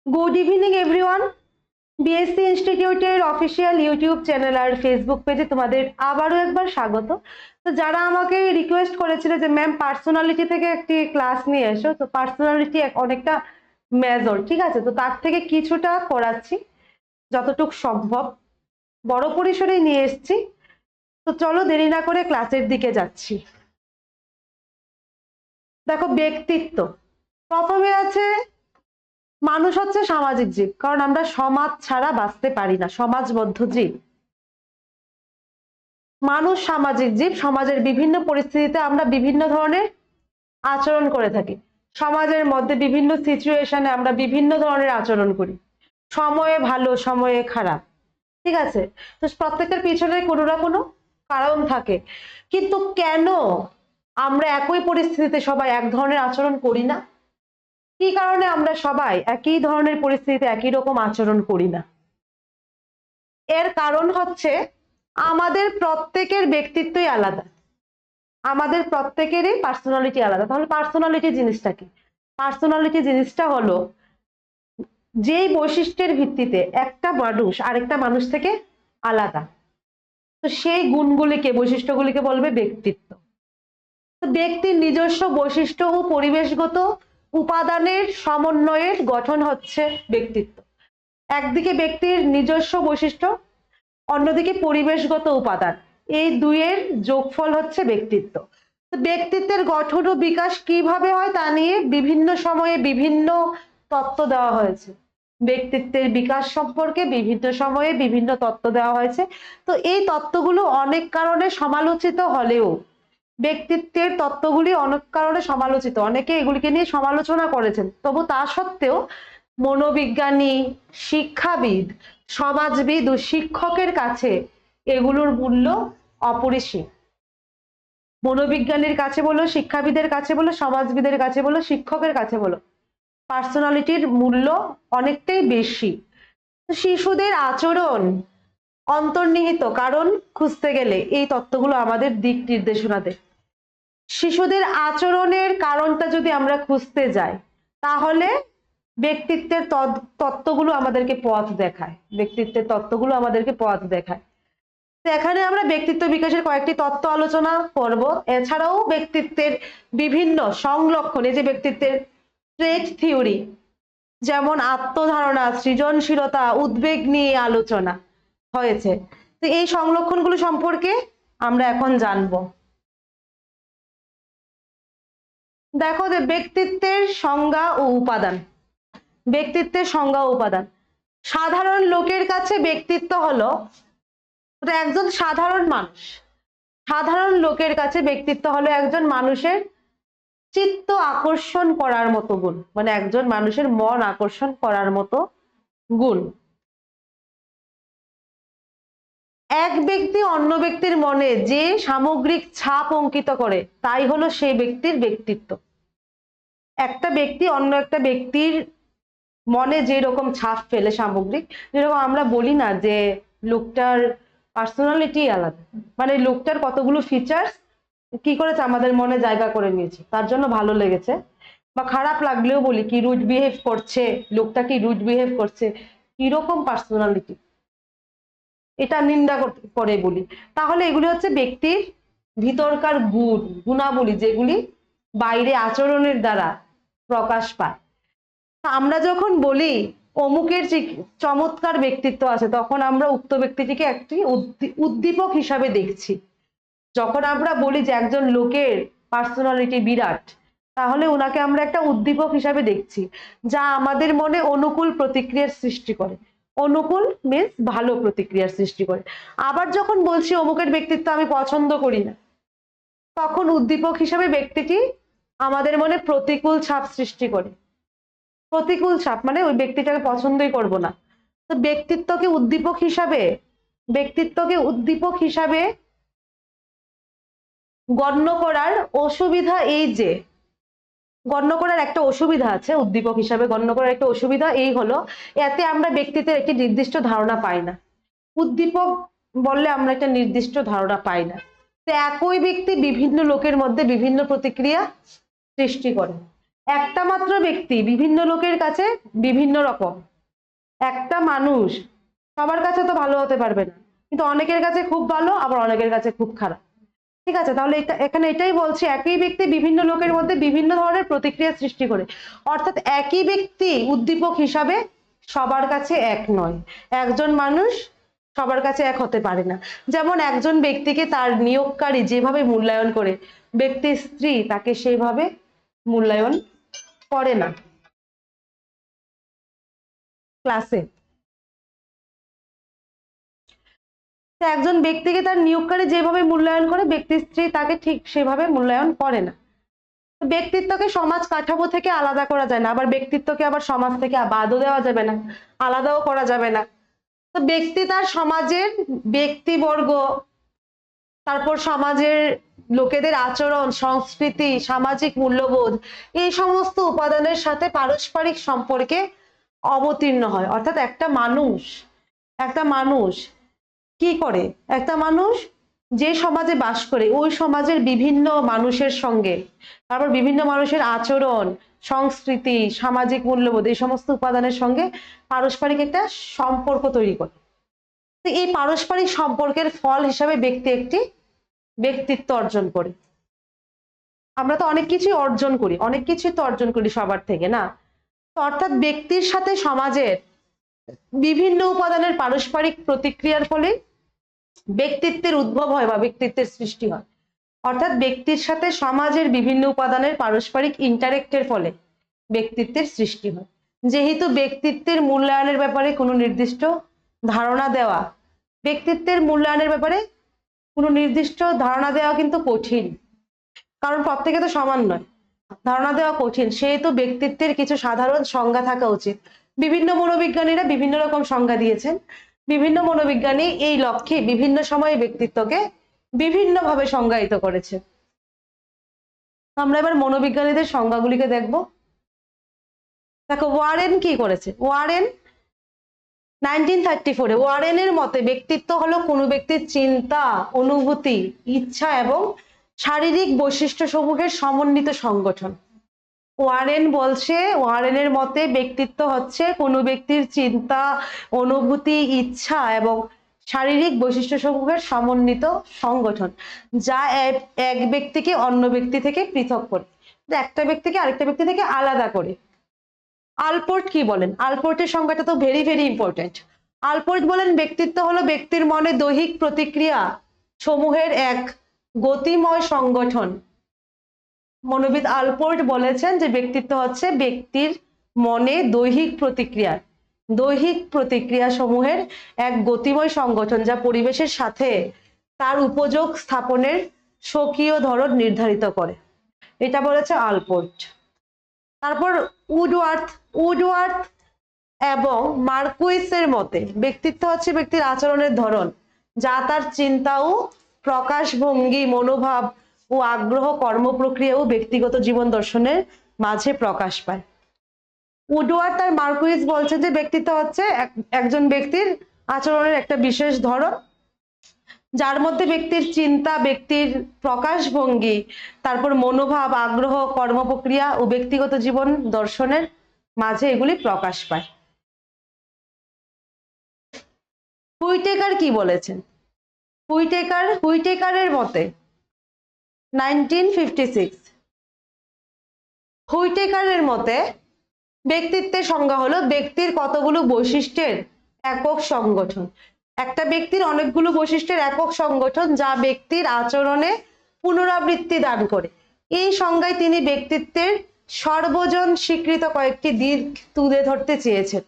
Good evening everyone. BSc ইনস্টিটিউটের official YouTube channel আর Facebook পেজে তোমাদের আবারও একবার স্বাগত। তো যারা আমাকে রিকোয়েস্ট করেছিল যে ম্যাম পার্সোনালিটি থেকে একটি ক্লাস নিয়ে এসো, তো পার্সোনালিটি অনেকটা মেজর, ঠিক আছে, তো তার থেকে কিছুটা করাচ্ছি যতটুক সম্ভব, বড় পরিসরেই নিয়ে এসছি। তো চলো দেরি না করে ক্লাসের দিকে যাচ্ছি। দেখো, ব্যক্তিত্ব প্রথমে আছে। মানুষ হচ্ছে সামাজিক জীব, কারণ আমরা সমাজ ছাড়া বাঁচতে পারি না, সমাজবদ্ধ জীব। মানুষ সামাজিক জীব, সমাজের বিভিন্ন পরিস্থিতিতে আমরা বিভিন্ন ধরনের আচরণ করে থাকি। সমাজের মধ্যে বিভিন্ন সিচুয়েশনে আমরা বিভিন্ন ধরনের আচরণ করি, সময়ে ভালো সময়ে খারাপ, ঠিক আছে। তো প্রত্যেকের পিছনে কোনো না কোনো কারণ থাকে, কিন্তু কেন আমরা একই পরিস্থিতিতে সবাই এক ধরনের আচরণ করি না? কি কারণে আমরা সবাই একই ধরনের পরিস্থিতিতে একই রকম আচরণ করি না? এর কারণ হচ্ছে আমাদের প্রত্যেকের ব্যক্তিত্বই আলাদা, আমাদের প্রত্যেকেরই পার্সোনালিটি আলাদা। তাহলে পার্সোনালিটি জিনিসটা কি? পার্সোনালিটি জিনিসটা হলো যেই বৈশিষ্ট্যের ভিত্তিতে একটা মানুষ আরেকটা মানুষ থেকে আলাদা, তো সেই গুণগুলিকে, বৈশিষ্ট্যগুলিকে বলবে ব্যক্তিত্ব। তো ব্যক্তির নিজস্ব বৈশিষ্ট্য ও পরিবেশগত উপাদানের সমন্বয়ের গঠন হচ্ছে ব্যক্তিত্ব। একদিকে ব্যক্তির নিজস্ব বৈশিষ্ট্য, অন্যদিকে পরিবেশগত উপাদান, এই দুইয়ের যোগফল হচ্ছে ব্যক্তিত্ব। তো ব্যক্তিত্বের গঠন ও বিকাশ কিভাবে হয় তা নিয়ে বিভিন্ন সময়ে বিভিন্ন তত্ত্ব দেওয়া হয়েছে। ব্যক্তিত্বের বিকাশ সম্পর্কে বিভিন্ন সময়ে বিভিন্ন তত্ত্ব দেওয়া হয়েছে। তো এই তত্ত্বগুলো অনেক কারণে সমালোচিত হলেও, ব্যক্তিত্বের তত্ত্বগুলি অনেক কারণে সমালোচিত, অনেকে এগুলিকে নিয়ে সমালোচনা করেছেন, তবু তা সত্ত্বেও মনোবিজ্ঞানী, শিক্ষাবিদ, সমাজবিদ ও শিক্ষকের কাছে এগুলোর মূল্য অপরিসীম। মনোবিজ্ঞানীর কাছে বলো, শিক্ষাবিদের কাছে বলো, সমাজবিদের কাছে বলো, শিক্ষকের কাছে বলো, পার্সোনালিটির মূল্য অনেকটাই বেশি। শিশুদের আচরণ অন্তর্নিহিত কারণ খুঁজতে গেলে এই তত্ত্বগুলো আমাদের দিক নির্দেশনা দেয়। শিশুদের আচরণের কারণটা যদি আমরা খুঁজতে যাই, তাহলে ব্যক্তিত্বের তত্ত্বগুলো আমাদেরকে পথ দেখায়, ব্যক্তিত্বের তত্ত্বগুলো আমাদেরকে পথ দেখায়। তো এখানে আমরা ব্যক্তিত্ব বিকাশের কয়েকটি তত্ত্ব আলোচনা করব। এছাড়াও ব্যক্তিত্বের বিভিন্ন সংলক্ষণ, এই যে ব্যক্তিত্বের ট্রেট থিওরি, যেমন আত্মধারণা, সৃজনশীলতা, উদ্বেগ নিয়ে আলোচনা হয়েছে। তো এই সংলক্ষণগুলো সম্পর্কে আমরা এখন জানবো। দেখো যে ব্যক্তিত্বের সংজ্ঞা ও উপাদান, ব্যক্তিত্বের সংজ্ঞা ও উপাদান। সাধারণ লোকের কাছে ব্যক্তিত্ব হলো একজন সাধারণ মানুষ, সাধারণ লোকের কাছে ব্যক্তিত্ব হলো একজন মানুষের চিত্ত আকর্ষণ করার মতো গুণ, মানে একজন মানুষের মন আকর্ষণ করার মতো গুণ। এক ব্যক্তি অন্য ব্যক্তির মনে যে সামগ্রিক ছাপ অঙ্কিত করে তাই হলো সেই ব্যক্তির ব্যক্তিত্ব। একটা ব্যক্তি অন্য একটা ব্যক্তির মনে যে রকম ছাপ ফেলে সামগ্রিক, যেরকম আমরা বলি না যে লোকটার পার্সোনালিটি আলাদা, মানে লোকটার কতগুলো ফিচার্স কি করেছে আমাদের মনে জায়গা করে নিয়েছে, তার জন্য ভালো লেগেছে। বা খারাপ লাগলেও বলি কি রুড বিহেভ করছে, লোকটা কি রুড বিহেভ করছে, কিরকম পার্সোনালিটি, এটা নিন্দা করে বলি। তাহলে এগুলি হচ্ছে ব্যক্তির ভিতরকার গুণ, গুণাবলী, যেগুলি বাইরে আচরণের দ্বারা প্রকাশ পায়। আমরা যখন বলি অমুকের চমৎকার ব্যক্তিত্ব আছে, তখন আমরা উক্ত ব্যক্তিটিকে একটি উদ্দীপক হিসাবে দেখছি। যখন আমরা বলি যে একজন লোকের পার্সোনালিটি বিরাট, তাহলে ওনাকে আমরা একটা উদ্দীপক হিসাবে দেখছি, যা আমাদের মনে অনুকূল প্রতিক্রিয়ার সৃষ্টি করে। অনুকূল মিন্স ভালো প্রতিক্রিয়ার সৃষ্টি করে। আবার যখন বলছি অমুকের ব্যক্তিত্ব আমি পছন্দ করি না, তখন উদ্দীপক হিসাবে ব্যক্তিটি আমাদের মনে প্রতিকূল ছাপ সৃষ্টি করে। প্রতিকূল ছাপ মানে ওই ব্যক্তিটাকে পছন্দই করব না। তো ব্যক্তিত্বকে উদ্দীপক হিসাবে গণ্য করার অসুবিধা এই যে, গণ্য করার একটা অসুবিধা আছে, উদ্দীপক হিসাবে গণ্য করার একটা অসুবিধা এই হলো, এতে আমরা ব্যক্তিত্বের একটি নির্দিষ্ট ধারণা পাই না। উদ্দীপক বললে আমরা একটা নির্দিষ্ট ধারণা পাই না। তো একই ব্যক্তি বিভিন্ন লোকের মধ্যে বিভিন্ন প্রতিক্রিয়া সৃষ্টি করে। একটা মাত্র ব্যক্তি বিভিন্ন লোকের কাছে বিভিন্ন রকম। একটা মানুষ সবার কাছে তো ভালো হতে পারবে না, কিন্তু অনেকের কাছে খুব ভালো, আবার অনেকের কাছে খুব খারাপ। ঠিক আছে, তাহলে এখানে এটাই বলছি, একই ব্যক্তি বিভিন্ন লোকের মধ্যে বিভিন্ন ধরনের প্রতিক্রিয়া সৃষ্টি করে। অর্থাৎ একই ব্যক্তি উদ্দীপক হিসাবে সবার কাছে এক নয়। একজন মানুষ সবার কাছে এক হতে পারে না। যেমন একজন ব্যক্তিকে তার নিয়োগকারী যেভাবে মূল্যায়ন করে, ব্যক্তির স্ত্রী তাকে সেইভাবে মূল্যায়ন করে না। ক্লাসে একজন ব্যক্তিকে তার নিয়োগকারী যেভাবে মূল্যায়ন করে, ব্যক্তির স্ত্রী তাকে ঠিক সেভাবে মূল্যায়ন করে না। ব্যক্তিত্বকে সমাজ কাঠামো থেকে আলাদা করা যায় না, আবার ব্যক্তিত্বকে আবার সমাজ থেকে বাদও দেওয়া যাবে না, আলাদাও করা যাবে না। তো ব্যক্তি তার সমাজের ব্যক্তিবর্গ, তারপর সমাজের লোকেদের আচরণ, সংস্কৃতি, সামাজিক মূল্যবোধ, এই সমস্ত উপাদানের সাথে পারস্পরিক সম্পর্কে অবতীর্ণ হয়। অর্থাৎ একটা মানুষ কি করে, একটা মানুষ যে সমাজে বাস করে ওই সমাজের বিভিন্ন মানুষের সঙ্গে, তারপর বিভিন্ন মানুষের আচরণ, সংস্কৃতি, সামাজিক মূল্যবোধ, এই সমস্ত উপাদানের সঙ্গে পারস্পরিক একটা সম্পর্ক তৈরি করে। তো এই পারস্পরিক সম্পর্কের ফল হিসাবে ব্যক্তি একটি ব্যক্তিত্ব অর্জন করে। আমরা তো অনেক কিছুই অর্জন করি সবার থেকে, না? অর্থাৎ ব্যক্তির সাথে সমাজের বিভিন্ন উপাদানের পারস্পরিক প্রতিক্রিয়ার ফলে ব্যক্তিত্বের উদ্ভব হয় বা ব্যক্তিত্বের সৃষ্টি হয়। অর্থাৎ ব্যক্তির সাথে সমাজের বিভিন্ন উপাদানের পারস্পরিক ইন্টারেক্টের ফলে ব্যক্তিত্বের সৃষ্টি হয়। যেহেতু ব্যক্তিত্বের মূল্যায়নের ব্যাপারে কোনো নির্দিষ্ট ধারণা দেওয়া কিন্তু কঠিন, কারণ প্রত্যেকে তো সমান নয়, ধারণা দেওয়া কঠিন। সেহেতু ব্যক্তিত্বের কিছু সাধারণ সংজ্ঞা থাকা উচিত। বিভিন্ন মনোবিজ্ঞানীরা বিভিন্ন রকম সংজ্ঞা দিয়েছেন। বিভিন্ন মনোবিজ্ঞানী এই লক্ষ্যে বিভিন্ন সময়ে ব্যক্তিত্বকে বিভিন্নভাবে সংজ্ঞায়িত করেছে। আমরা এবার মনোবিজ্ঞানীদের সংজ্ঞাগুলিকে দেখব। দেখো, ওয়ারেন কি করেছে। ওয়ারেন 1934 ওয়ারেনের মতে ব্যক্তিত্ব হলো কোনো ব্যক্তির চিন্তা, অনুভূতি, ইচ্ছা এবং শারীরিক বৈশিষ্ট্য সমূহের সমন্বিত সংগঠন। ওয়ারেনের মতে ব্যক্তিত্ব হচ্ছে কোনো ব্যক্তির চিন্তা, অনুভূতি, ইচ্ছা এবং শারীরিক বৈশিষ্ট্য সমূহের সমন্বিত সংগঠন, যা এক ব্যক্তিকে অন্য ব্যক্তি থেকে পৃথক করে, একটা ব্যক্তিকে আরেকটা ব্যক্তি থেকে আলাদা করে। আলপোর্ট কি বলেন? আলপোর্টের সংজ্ঞাটা তো ভেরি ভেরি ইম্পর্টেন্ট। আলপোর্ট বলেন ব্যক্তিত্ব হলো ব্যক্তির মনে দৈহিক প্রতিক্রিয়া সমূহের এক গতিময় সংগঠন। মনোবিদ আলপোর্ট বলেছেন যে ব্যক্তিত্ব হচ্ছে ব্যক্তির মনে দৈহিক প্রতিক্রিয়া সমূহের এক গতিময় সংগঠন, যা পরিবেশের সাথে তার উপযোগ স্থাপনের স্বকীয় ধরন নির্ধারিত করে। এটা বলেছে আলপোর্ট। তারপর উডওয়ার্থ এবং মার্কুইসের মতে ব্যক্তিত্ব হচ্ছে ব্যক্তির আচরণের ধরন, যা তার চিন্তা ও প্রকাশভঙ্গি, মনোভাব ও আগ্রহ, কর্মপ্রক্রিয়া ও ব্যক্তিগত জীবন দর্শনের মাঝে প্রকাশ পায়। উডওয়ার্থ আর মার্কুইস বলছেন যে ব্যক্তিত্ব হচ্ছে একজন ব্যক্তির আচরণের একটা বিশেষ ধরন, যার মধ্যে ব্যক্তির চিন্তা, ব্যক্তির প্রকাশভঙ্গি, তারপর মনোভাব, আগ্রহ, কর্মপ্রক্রিয়া ও ব্যক্তিগত জীবন দর্শনের মাঝে এগুলি প্রকাশ পায়। হুইটেকার কি বলেছেন? হুইটেকারের মতে 1956 হুইটেকারের মতে ব্যক্তিত্বের সংজ্ঞা হলো ব্যক্তির কতগুলো বৈশিষ্ট্যের একক সংগঠন। একটা ব্যক্তির অনেকগুলো বৈশিষ্ট্যের একক সংগঠন, যা ব্যক্তির আচরণে পুনরাবৃত্তি দান করে। এই সংজ্ঞায় তিনি ব্যক্তিত্বের সর্বজন স্বীকৃত কয়েকটি দিক তুলে ধরতে চেয়েছেন।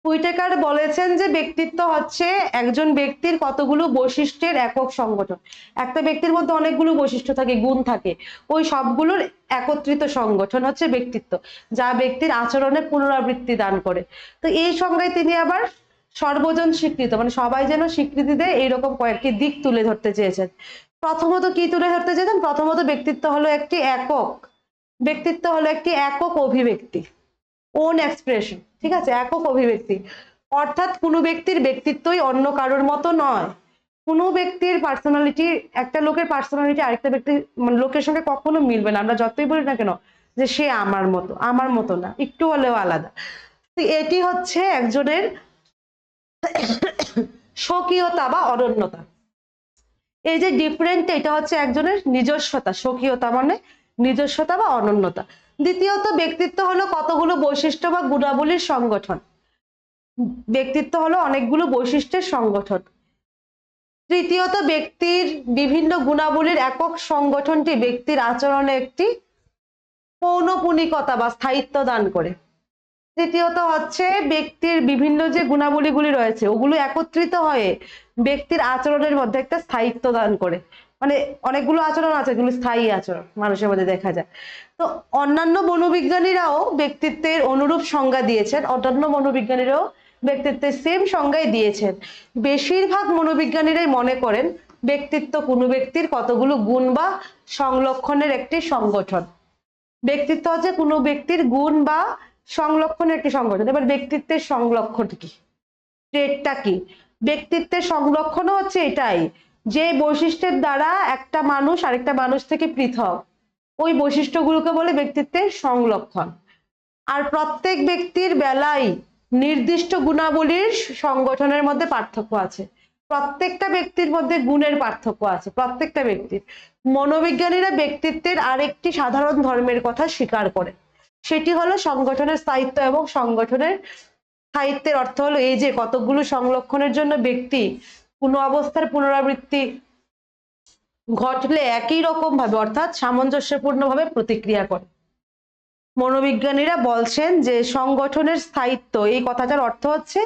হুইটেকার বলেছেন যে ব্যক্তিত্ব হচ্ছে একজন ব্যক্তির কতগুলো বৈশিষ্ট্যের একক সংগঠন। একটা ব্যক্তির মধ্যে অনেকগুলো বৈশিষ্ট্য থাকে, গুণ থাকে, ওই সবগুলোর একত্রিত সংগঠন হচ্ছে ব্যক্তিত্ব, যা ব্যক্তির আচরণে পুনরাবৃত্তি দান করে। তো এই সংজ্ঞায় তিনি আবার সর্বজন স্বীকৃত, মানে সবাই যেন স্বীকৃতি দেয়, এইরকম কয়েকটি দিক তুলে ধরতে চেয়েছেন। প্রথমত কি তুলে ধরতে চেয়েছেন? প্রথমত ব্যক্তিত্ব হলো একটি একক অভিব্যক্তি, ওন এক্সপ্রেশন। ঠিক আছে, একক অভিব্যক্তি, অর্থাৎ কোনো ব্যক্তির ব্যক্তিত্বই অন্য কারোর মতো নয়। কোনো ব্যক্তির পার্সোনালিটি, একটা লোকের পার্সোনালিটি আরেকটা ব্যক্তির লোকের সঙ্গে কখনো মিলবে না, আমরা যতই বলি না কেন। যে সে আমার মতো না, একটু হলেও আলাদা। তো এটি হচ্ছে একজনের স্বকীয়তা বা অনন্যতা। এই যে ডিফারেন্ট, এটা হচ্ছে একজনের নিজস্বতা। স্বকীয়তা মানে নিজস্বতা বা অনন্যতা। দ্বিতীয়ত ব্যক্তিত্ব হলো কতগুলো বৈশিষ্ট্য বা গুণাবলীর সংগঠন। ব্যক্তিত্ব হলো অনেকগুলো বৈশিষ্ট্যের সংগঠন। তৃতীয়ত ব্যক্তির বিভিন্ন গুণাবলীর একক সংগঠনটি ব্যক্তির আচরণে একটি পৌনঃপুনিকতা বা স্থায়িত্ব দান করে। তৃতীয়ত হচ্ছে ব্যক্তির বিভিন্ন যে গুণাবলীগুলি রয়েছে ওগুলো একত্রিত হয়ে ব্যক্তির আচরণের মধ্যে একটা স্থায়িত্ব দান করে। মানে অনেকগুলো আচরণ আছে, এগুলো স্থায়ী আচরণ মানুষের মধ্যে দেখা যায়। তো অন্যান্য মনোবিজ্ঞানীরাও ব্যক্তিত্বের অনুরূপ সংজ্ঞা দিয়েছেন, অন্যান্য মনোবিজ্ঞানীরাও ব্যক্তিত্বের সেম সংজ্ঞাই দিয়েছেন। বেশিরভাগ মনোবিজ্ঞানীরাই মনে করেন ব্যক্তিত্ব কোনো ব্যক্তির কতগুলো গুণ বা সংলক্ষণের একটি সংগঠন। ব্যক্তিত্ব হচ্ছে কোনো ব্যক্তির গুণ বা সংলক্ষণের একটি সংগঠন। এবার ব্যক্তিত্বের সংলক্ষণ কি, ট্রেটটা কি? ব্যক্তিত্বের সংলক্ষণ হচ্ছে এটাই যে বৈশিষ্ট্যের দ্বারা একটা মানুষ আরেকটা মানুষ থেকে পৃথক, ওই বৈশিষ্ট্যগুলোকে বলে ব্যক্তিত্বের সংলক্ষণ। আর প্রত্যেক ব্যক্তির বেলায় নির্দিষ্ট গুণাবলীর সংগঠনের মধ্যে পার্থক্য আছে। প্রত্যেকটা ব্যক্তির মধ্যে গুণের পার্থক্য আছে, প্রত্যেকটা ব্যক্তির। মনোবিজ্ঞানীরা ব্যক্তিত্বের আরেকটি সাধারণ ধর্মের কথা স্বীকার করে, সেটি হলো সংগঠনের স্থায়িত্ব। এবং সংগঠনের স্থায়িত্বের অর্থ হলো এই যে কতগুলো সংলক্ষণের জন্য ব্যক্তি কোনো অবস্থার পুনরাবৃত্তি ঘটলে একই রকম ভাবে অর্থাৎ সামঞ্জস্যপূর্ণভাবে প্রতিক্রিয়া করে। মনোবিজ্ঞানীরা বলছেন যে সংগঠনের স্থায়িত্ব এই কথাটার অর্থ হচ্ছে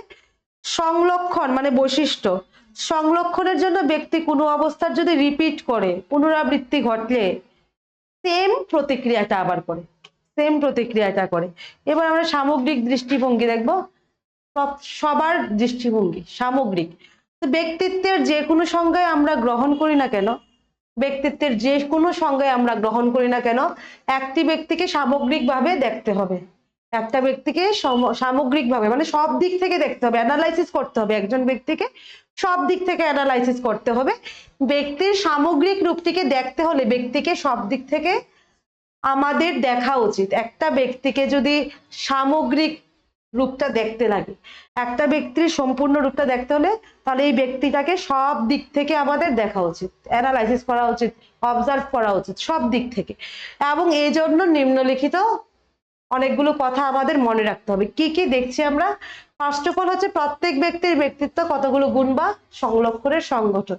সংলক্ষণ মানে বৈশিষ্ট্য। সংলক্ষণের জন্য ব্যক্তি কোনো অবস্থার যদি রিপিট করে, পুনরাবৃত্তি ঘটলে সেম প্রতিক্রিয়াটা আবার করে, সেম প্রতিক্রিয়াটা করে। এবার আমরা সামগ্রিক দৃষ্টিভঙ্গি দেখবো, সবার দৃষ্টিভঙ্গি সামগ্রিক। ব্যক্তিত্বের যে কোনো সংজ্ঞায় আমরা গ্রহণ করি না কেন, ব্যক্তিত্বের যে কোনো সংজ্ঞায় আমরা গ্রহণ করি না কেন, একটি ব্যক্তিকে সামগ্রিকভাবে দেখতে হবে। একটা ব্যক্তিকে সামগ্রিকভাবে মানে সব দিক থেকে দেখতে হবে, অ্যানালাইসিস করতে হবে। একজন ব্যক্তিকে সব দিক থেকে অ্যানালাইসিস করতে হবে। ব্যক্তির সামগ্রিক রূপটিকে দেখতে হলে ব্যক্তিকে সব দিক থেকে আমাদের দেখা উচিত। একটা ব্যক্তিকে যদি সামগ্রিক রূপটা দেখতে লাগে, একটা ব্যক্তির সম্পূর্ণ রূপটা দেখতে হলে তাহলে এই ব্যক্তিটাকে সব দিক থেকে আমাদের দেখা উচিত, অ্যানালাইসিস করা উচিত, অবজার্ভ করা উচিত সব দিক থেকে। এবং এই জন্য নিম্নলিখিত অনেকগুলো কথা আমাদের মনে রাখতে হবে। কি কি দেখছি আমরা? ফার্স্ট অফ অল হচ্ছে প্রত্যেক ব্যক্তির ব্যক্তিত্ব কতগুলো গুণ বা সংলক্ষণের সংগঠন।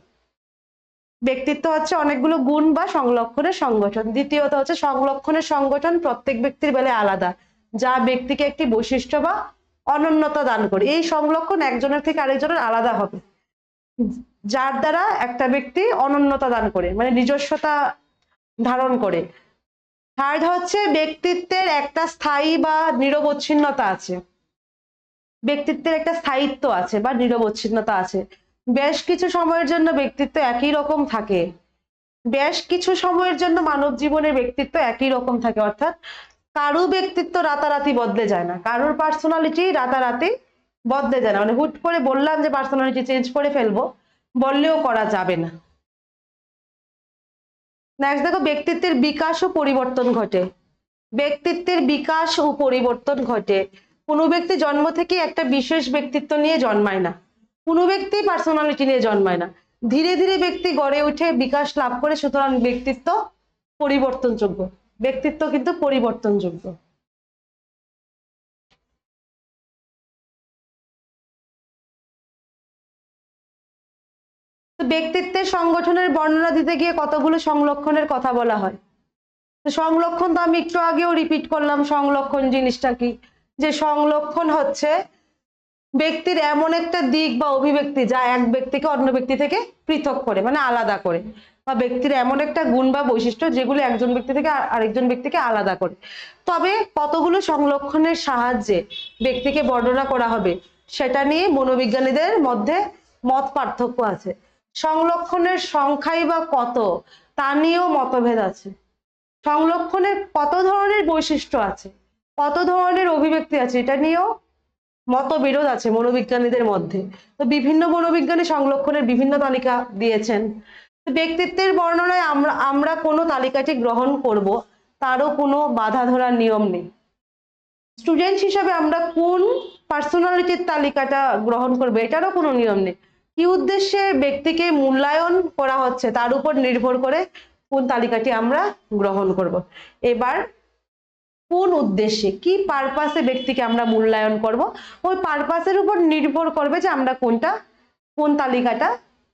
ব্যক্তিত্ব হচ্ছে অনেকগুলো গুণ বা সংলক্ষণের সংগঠন। দ্বিতীয়ত হচ্ছে সংলক্ষণের সংগঠন প্রত্যেক ব্যক্তির বেলায় আলাদা, যা ব্যক্তিকে একটি বৈশিষ্ট্য বা অনন্যতা দান করে। এই সংলক্ষণ একজনের থেকে আরেকজনের আলাদা হবে, যার দ্বারা একটা ব্যক্তি অনন্যতা দান করে মানে নিজস্বতা ধারণ করে। থার্ড হচ্ছে ব্যক্তিত্বের একটা স্থায়ী বা নিরবচ্ছিন্নতা আছে, ব্যক্তিত্বের একটা স্থায়িত্ব আছে বা নিরবচ্ছিন্নতা আছে। বেশ কিছু সময়ের জন্য ব্যক্তিত্ব একই রকম থাকে, বেশ কিছু সময়ের জন্য মানব জীবনের ব্যক্তিত্ব একই রকম থাকে। অর্থাৎ কারো ব্যক্তিত্ব রাতারাতি বদলে যায় না, কারোর পার্সোনালিটি রাতারাতি বদলে যায় না। মানে হুট করে বললাম যে পার্সোনালিটি চেঞ্জ করে ফেলবো, বললেও করা যাবে না। নেক্সট দেখো, ব্যক্তিত্বের বিকাশ ও পরিবর্তন ঘটে। ব্যক্তিত্বের বিকাশ ও পরিবর্তন ঘটে। কোনো ব্যক্তি জন্ম থেকে একটা বিশেষ ব্যক্তিত্ব নিয়ে জন্মায় না, কোনো ব্যক্তি পার্সোনালিটি নিয়ে জন্মায় না। ধীরে ধীরে ব্যক্তি গড়ে উঠে বিকাশ লাভ করে, সুতরাং ব্যক্তিত্ব পরিবর্তনযোগ্য। ব্যক্তিত্ব কিন্তু পরিবর্তনযোগ্য। ব্যক্তিত্বের সংগঠনের বর্ণনা দিতে গিয়ে কতগুলো সংলক্ষণের কথা বলা হয়। সংলক্ষণ তো আমি একটু আগেও রিপিট করলাম। সংলক্ষণ জিনিসটা কি? যে সংলক্ষণ হচ্ছে ব্যক্তির এমন একটা দিক বা অভিব্যক্তি যা এক ব্যক্তিকে অন্য ব্যক্তি থেকে পৃথক করে মানে আলাদা করে, বা ব্যক্তির এমন একটা গুণ বা বৈশিষ্ট্য যেগুলো একজন ব্যক্তি থেকে আরেকজন ব্যক্তিকে আলাদা করে। তবে কতগুলো সংলক্ষণের সাহায্যে ব্যক্তিকে বর্ণনা করা হবে সেটা নিয়ে মনোবিজ্ঞানীদের মধ্যে মত পার্থক্য আছে। সংলক্ষণের সংখ্যাই বা কত তা নিয়েও মতভেদ আছে। সংলক্ষণের কত ধরনের বৈশিষ্ট্য আছে, কত ধরনের অভিব্যক্তি আছে, এটা নিয়েও মতবিরোধ আছে মনোবিজ্ঞানীদের মধ্যে। তো বিভিন্ন মনোবিজ্ঞানী সংলক্ষণের বিভিন্ন তালিকা দিয়েছেন। ব্যক্তিত্বের বর্ণনায় আমরা কোনো তালিকাটি গ্রহণ করব তারও কোনো বাধা ধরার নিয়ম নেই। স্টুডেন্ট হিসাবে আমরা কোন পার্সোনালিটির তালিকাটা গ্রহণ করবো এটারও কোনো নিয়ম নেই। কি উদ্দেশ্যে ব্যক্তিকে মূল্যায়ন করা হচ্ছে তার উপর নির্ভর করে কোন তালিকাটি আমরা গ্রহণ করব। এবার কোন উদ্দেশ্যে কি পারপাসে ব্যক্তিকে আমরা মূল্যায়ন করব, ওই পারপাসের উপর নির্ভর করবে যে আমরা কোন তালিকাটা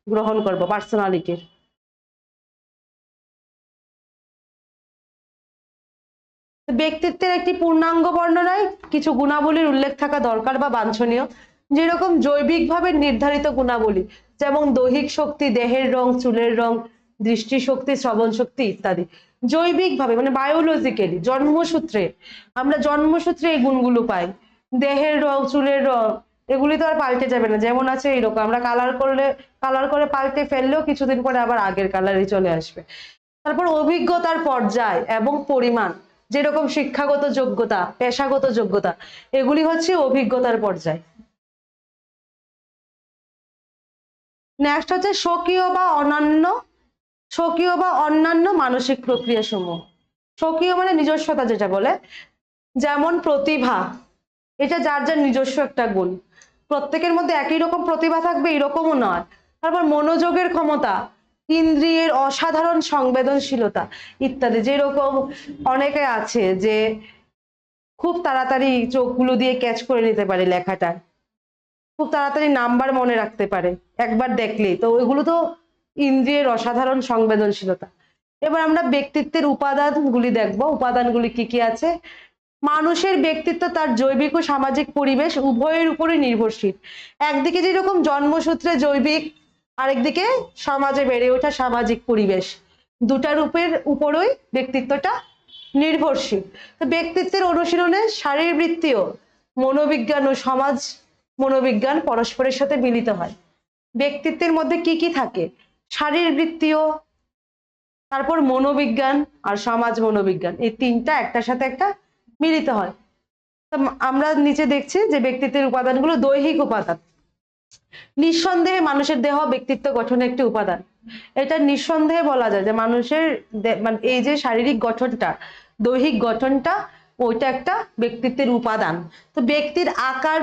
গ্রহণ করব পার্সোনালিটির। ব্যক্তিত্বের একটি পূর্ণাঙ্গ বর্ণনায় কিছু গুণাবলীর উল্লেখ থাকা দরকার বা বাঞ্ছনীয়, যেরকম জৈবিকভাবে নির্ধারিত গুণাবলী, যেমন দৈহিক শক্তি, দেহের রং, চুলের রং, দৃষ্টিশক্তি, শ্রবণ শক্তি ইত্যাদি। জৈবিকভাবে মানে বায়োলজিক্যালি, আমরা জন্মসূত্রে এই গুণগুলো পাই। দেহের রং, চুলের রং এগুলি তো আর পাল্টে যাবে না, যেমন আছে এইরকম। আমরা কালার করে পাল্টে ফেললেও কিছুদিন পরে আবার আগের কালারই চলে আসবে। তারপর অভিজ্ঞতার পর্যায় এবং পরিমাণ, যেরকম শিক্ষাগত যোগ্যতা, পেশাগত যোগ্যতা, এগুলি হচ্ছে অভিজ্ঞতার পর্যায়। নেক্সট হচ্ছে স্বকীয় বা অন্যান্য মানসিক প্রক্রিয়া সমূহ। স্বকীয় মানে নিজস্বতা, যেটা বলে, যেমন প্রতিভা, এটা যার যার নিজস্ব একটা গুণ। প্রত্যেকের মধ্যে একই রকম প্রতিভা থাকবে এরকমও নয়। তারপর মনোযোগের ক্ষমতা, ইন্দ্রিয়ের অসাধারণ সংবেদনশীলতা ইত্যাদি। যেরকম অনেকে আছে যে খুব তাড়াতাড়ি চোখগুলো দিয়ে ক্যাচ করে নিতে পারে লেখাটা, খুব তাড়াতাড়ি নাম্বার মনে রাখতে পারে একবার দেখলেই, তো ওইগুলো তো ইন্দ্রিয়ের অসাধারণ সংবেদনশীলতা। এবার আমরা ব্যক্তিত্বের উপাদানগুলি দেখব। উপাদানগুলি কি কি আছে। মানুষের ব্যক্তিত্ব তার জৈবিক ও সামাজিক পরিবেশ উভয়ের উপরে নির্ভরশীল। একদিকে যেরকম জন্মসূত্রে জৈবিক, আরেকদিকে সমাজে বেড়ে ওঠা সামাজিক পরিবেশ, দুটা রূপের উপরই ব্যক্তিত্বটা নির্ভরশীল। তো ব্যক্তিত্বের অনুশীলনে শারীরবৃত্তি ও মনোবিজ্ঞান ও সমাজ মনোবিজ্ঞান পরস্পরের সাথে মিলিত হয়। ব্যক্তিত্বের মধ্যে কি কি থাকে, শারীরবৃত্তীয়, তারপর মনোবিজ্ঞান আর সমাজ মনোবিজ্ঞান, এই তিনটা একটার সাথে একটা মিলিত হয়। তো আমরা নিচে দেখছি যে ব্যক্তিত্বের উপাদানগুলো। দৈহিক উপাদান, নিঃসন্দেহে মানুষের দেহ ব্যক্তিত্ব গঠনের একটি উপাদান। এটা নিঃসন্দেহে বলা যায় যে মানুষের মানে এই যে শারীরিক গঠনটা, দৈহিক গঠনটা, ওইটা একটা ব্যক্তিত্বের উপাদান। তো ব্যক্তির আকার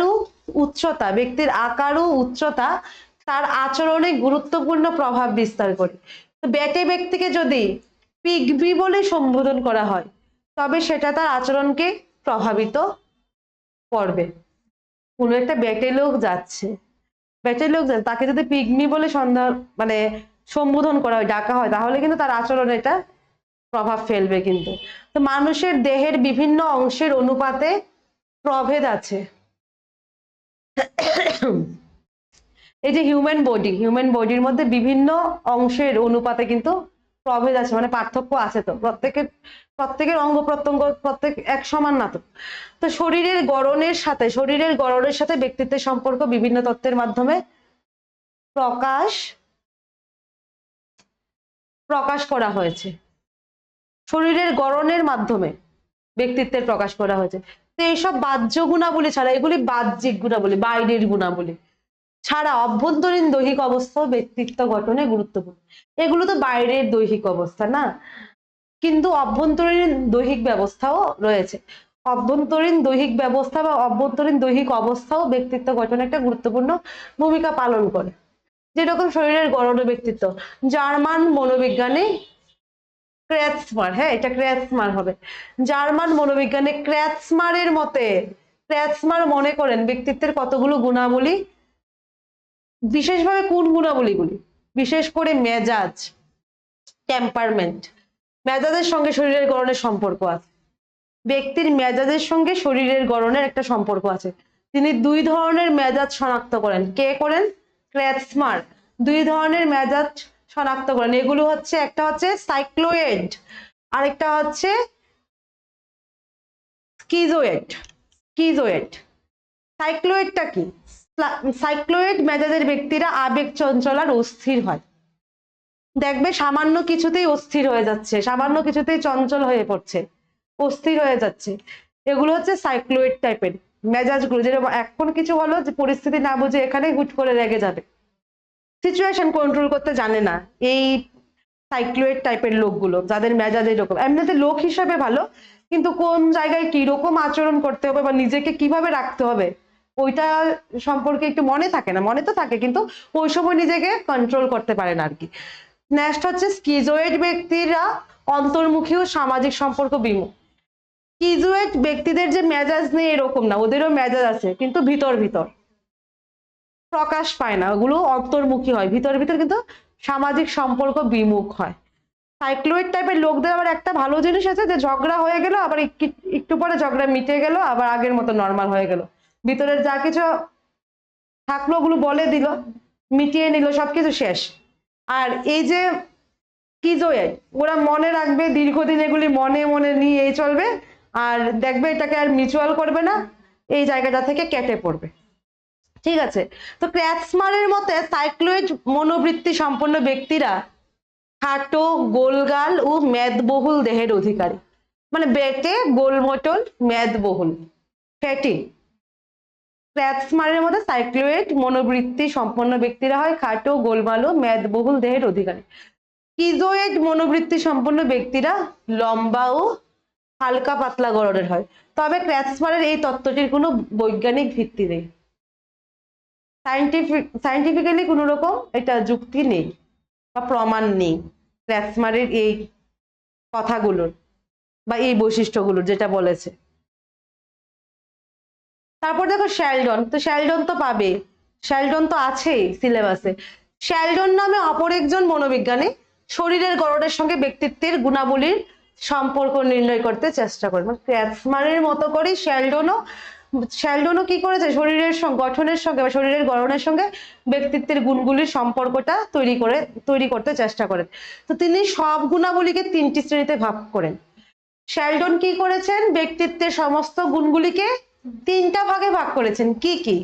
ও উচ্চতা তার আচরণে গুরুত্বপূর্ণ প্রভাব বিস্তার করে। তো বেটে ব্যক্তিকে যদি পিগমি বলে সম্বোধন করা হয় তবে সেটা তার আচরণকে প্রভাবিত করবে। কোনো একটা বেটে লোক যাচ্ছে, তাকে যদি পিগমি বলে সম্বোধন করা হয়, ডাকা হয়, তাহলে কিন্তু তার আচরণে এটা প্রভাব ফেলবে। কিন্তু তো মানুষের দেহের বিভিন্ন অংশের অনুপাতে প্রভেদ আছে। এই যে হিউম্যান বডির মধ্যে বিভিন্ন অংশের অনুপাতে কিন্তু প্রভেদ আছে, মানে পার্থক্য আছে। তো প্রত্যেকের অঙ্গ প্রত্যঙ্গ এক সমান না। তো শরীরের গড়নের সাথে ব্যক্তিত্বের সম্পর্ক বিভিন্ন তত্ত্বের মাধ্যমে প্রকাশ করা হয়েছে। শরীরের গড়নের মাধ্যমে ব্যক্তিত্বের প্রকাশ করা হয়েছে। তো এইসব বাহ্য গুণাবলী ছাড়া, এগুলি বাহ্যিক গুণাবলী, বাইরের গুণাবলী ছাড়া অভ্যন্তরীণ দৈহিক অবস্থাও ব্যক্তিত্ব গঠনে গুরুত্বপূর্ণ। এগুলো তো বাইরের দৈহিক অবস্থা না, কিন্তু অভ্যন্তরীণ দৈহিক ব্যবস্থাও রয়েছে। অভ্যন্তরীণ দৈহিক ব্যবস্থা বা অভ্যন্তরীণ দৈহিক অবস্থাও ব্যক্তিত্ব গঠনে একটা গুরুত্বপূর্ণ ভূমিকা পালন করে। যেরকম শরীরের গড়ন ও ব্যক্তিত্ব, জার্মান মনোবিজ্ঞানী ক্র্যাৎসমার, হ্যাঁ এটা ক্র্যাৎসমার হবে, জার্মান মনোবিজ্ঞানী ক্র্যাৎসমার মনে করেন ব্যক্তিত্বের কতগুলো গুণাবলী, বিশেষভাবে কোন গুণাবলীগুলি, বিশেষ করে মেজাজ, টেম্পারমেন্ট, মেজাজের সঙ্গে শরীরের গড়নের সম্পর্ক আছে। ব্যক্তির মেজাজের সঙ্গে শরীরের গড়নের একটা সম্পর্ক আছে। তিনি দুই ধরনের মেজাজ শনাক্ত করেন। কে করেন? ক্র্যাৎসমার। দুই ধরনের মেজাজ শনাক্ত করেন। এগুলো হচ্ছে, একটা হচ্ছে সাইক্লোয়েড, আরেকটা হচ্ছে স্কিজোয়েড। সাইক্লোয়েডটা কি? সাইক্লোয়েড মেজাজের ব্যক্তিরা আবেগ চঞ্চল আর অস্থির হয়। দেখবে সামান্য কিছুতেই অস্থির হয়ে যাচ্ছে, সামান্য কিছুতেই চঞ্চল হয়ে পড়ছে, অস্থির হয়ে যাচ্ছে। এগুলো হচ্ছে সাইক্লোয়েড টাইপের মেজাজগুলো, যেরকম এখন কিছু হলো যে পরিস্থিতি না বুঝে এখানে হুট করে রেগে যাবে, সিচুয়েশন কন্ট্রোল করতে জানে না, এই সাইক্লোয়েড টাইপের লোকগুলো, যাদের মেজাজ এরকম, এমনিতে লোক হিসাবে ভালো, কিন্তু কোন জায়গায় কিরকম আচরণ করতে হবে বা নিজেকে কিভাবে রাখতে হবে ওইটা সম্পর্কে একটু মনে থাকে না, মনে তো থাকে কিন্তু ওই সময় নিজেকে কন্ট্রোল করতে পারে না আর কি। নেক্সট হচ্ছে স্কিজোয়েড ব্যক্তিরা অন্তর্মুখী ও সামাজিক সম্পর্ক বিমুখ। স্কিজোয়েড ব্যক্তিদের যে মেজাজ নেই এরকম না, ওদেরও মেজাজ আছে কিন্তু ভিতর ভিতর প্রকাশ পায় না, ওগুলো অন্তর্মুখী হয়, ভিতর ভিতর কিন্তু সামাজিক সম্পর্ক বিমুখ হয়। সাইক্লোয়েড টাইপের লোকদের আবার একটা ভালো জিনিস আছে যে ঝগড়া হয়ে গেল আবার একটু পরে ঝগড়া মিটে গেল, আবার আগের মতো নর্মাল হয়ে গেল, ভিতরের যা কিছু থাকলো ওগুলো বলে দিল, মিটিয়ে নিল, সবকিছু শেষ। আর এই যে স্কিজোয়েড, ওরা মনে রাখবে দীর্ঘদিন, এগুলি মনে মনে নিয়ে চলবে, আর দেখবে এটাকে আর মিউচুয়াল করবে না, এই জায়গাটা থেকে কেটে পড়বে। ঠিক আছে, তো ক্র্যাচমারের মতে সাইক্লোয়েড মনোবৃত্তি সম্পন্ন ব্যক্তিরা খাটো, গোলগাল ও মেদবহুল দেহের অধিকারী, মানে বেটে, গোলমোটল, মেদবহুল, ফ্যাটি। ক্র্যাচমারের মতে সাইক্লোয়েড মনোবৃত্তি সম্পন্ন ব্যক্তিরা হয় খাটো, গোলমাল ও মেদবহুল দেহের অধিকারী। স্কিজোয়েড মনোবৃত্তি সম্পন্ন ব্যক্তিরা লম্বা ও হালকা পাতলা গড়নের হয়। তবে ক্র্যাচমারের এই তত্ত্বটির কোনো বৈজ্ঞানিক ভিত্তি নেই, সাইন্টিফিক্যালি কোনো রকম এটা যুক্তি নেই বা প্রমাণ নেই ক্র্যাচমারের এই কথাগুলোর বা এই বৈশিষ্ট্যগুলোর যেটা বলেছে। তারপর দেখো শেলডন, তো শেলডন তো পাবে, শেলডন তো আছেই সিলেবাসে। শেলডন নামে অপর একজন মনোবিজ্ঞানী শরীরের গড়নের সঙ্গে ব্যক্তিত্বের গুণাবলীর সম্পর্ক নির্ণয় করতে চেষ্টা করেন। মানে ক্র্যাচমারের মতো করেই শেলডনও কি করেছে, শরীরের গঠনের সঙ্গে বা শরীরের গড়নের সঙ্গে ব্যক্তিত্বের গুণগুলির সম্পর্কটা তৈরি করতে চেষ্টা করেন। তো তিনি সব গুণাবলীকে 3টি শ্রেণীতে ভাগ করেন। শেলডন কি করেছেন, ব্যক্তিত্বের সমস্ত গুণগুলিকে 3টা ভাগে ভাগ করেছেন। কি কি?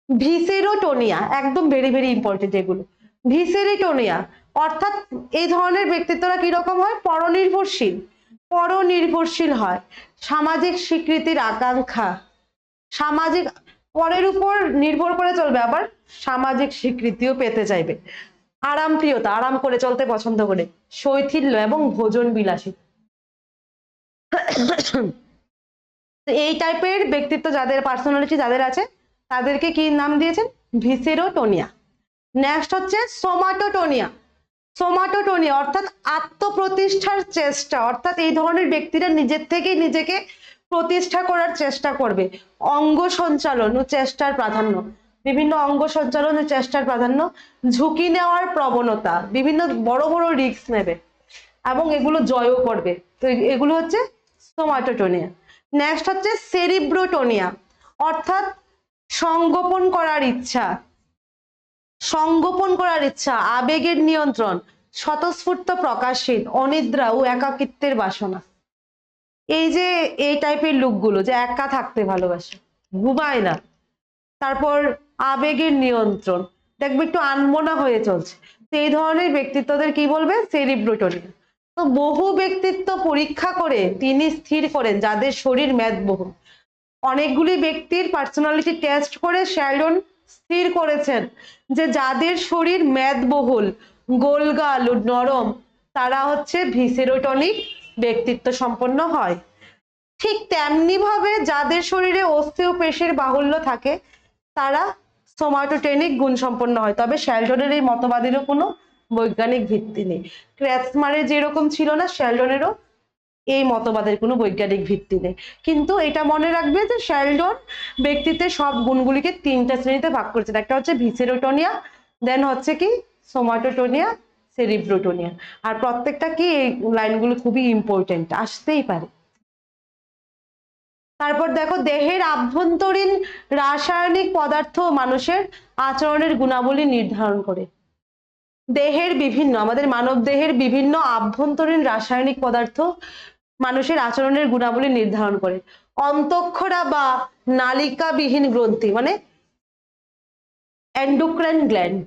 ভিসেরোটোনিয়া, একদম ভেরি ভেরি ইম্পর্টেন্ট এগুলো। ভিসেরিটোনিয়া অর্থাৎ এই ধরনের ব্যক্তিত্বরা কিরকম হয়, পরনির্ভরশীল হয়, সামাজিক স্বীকৃতির আকাঙ্ক্ষা, সামাজিক পরের উপর নির্ভর করে চলবে, আবার সামাজিক স্বীকৃতিও পেতে চাইবে, আরামপ্রিয়তা, আরাম করে চলতে পছন্দ করে, শৈথিল্য এবং ভোজন বিলাসী। এই টাইপের ব্যক্তিত্ব যাদের, পার্সোনালিটি যাদের আছে তাদেরকে কি নাম দিয়েছেন, ভিসেরোটোনিয়া। নেক্সট হচ্ছে সোমাটোটোনিয়া। সোমাটোটোনিয়া অর্থাৎ আত্মপ্রতিষ্ঠার চেষ্টা, অর্থাৎ এই ধরনের ব্যক্তিরা নিজের থেকেই নিজেকে প্রতিষ্ঠা করার চেষ্টা করবে, অঙ্গ সঞ্চালন ও চেষ্টার প্রাধান্য, বিভিন্ন অঙ্গ সঞ্চালন ও চেষ্টার প্রাধান্য, ঝুঁকি নেওয়ার প্রবণতা, বিভিন্ন বড় বড় রিস্ক নেবে এবং এগুলো জয়ও করবে। তো এগুলো হচ্ছে সোমাটোটোনিয়া। নেক্সট হচ্ছে সেরিব্রোটোনিয়া অর্থাৎ সংগোপন করার ইচ্ছা, আবেগের নিয়ন্ত্রণ, স্বতঃস্ফূর্ত প্রকাশশীল, অনিদ্রা ও একাকিত্বের বাসনা। এই যে এই টাইপের লোকগুলো যে একা থাকতে ভালোবাসে, ঘুমায় না, তারপর আবেগের নিয়ন্ত্রণ, দেখবে একটু আনমনা হয়ে চলছে, তো এই ধরনের ব্যক্তিত্বদের কি বলবে, সেরিব্রোটোনিয়া। তো বহু ব্যক্তিত্ব পরীক্ষা করে তিনি স্থির করেন যাদের শরীর মেদবহুল। অনেকগুলি ব্যক্তির পার্সোনালিটি টেস্ট করে শেলডন স্থির করেছেন যে যাদের শরীর মেদবহুল, গোলগাল ও নরম, তারা হচ্ছে ভিসেরোটনিক ব্যক্তিত্ব সম্পন্ন হয়। ঠিক তেমনি ভাবে যাদের শরীরে অস্থি ও পেশির বাহুল্য থাকে তারা সোমাটোটেনিক গুণ সম্পন্ন হয়। তবে শেলডনের এই মতবাদেরও কোনো বৈজ্ঞানিক ভিত্তি নেই। ক্র্যাচমারের যেরকম ছিল না, শেলডনেরও এই মতবাদের কোনো বৈজ্ঞানিক ভিত্তি নেই। কিন্তু এটা মনে রাখবে যে শেলডন ব্যক্তিত্বের সব গুণগুলিকে 3টা শ্রেণীতে ভাগ করেছেন। একটা হচ্ছে ভিসেরোটোনিয়া, দেন হচ্ছে কি সোমাটোটোনিয়া, সেরিব্রোটোনিয়া। আর প্রত্যেকটা কি এই লাইনগুলো খুবই ইম্পর্টেন্ট, আসতেই পারে। তারপর দেখো দেহের আভ্যন্তরীণ রাসায়নিক পদার্থ মানুষের আচরণের গুণাবলী নির্ধারণ করে। আমাদের মানব দেহের বিভিন্ন আভ্যন্তরীণ রাসায়নিক পদার্থ মানুষের আচরণের গুণাবলী নির্ধারণ করে। অন্তঃক্ষরা বা নালিকাবিহীন গ্রন্থি মানে এন্ডোক্রাইন গ্ল্যান্ড,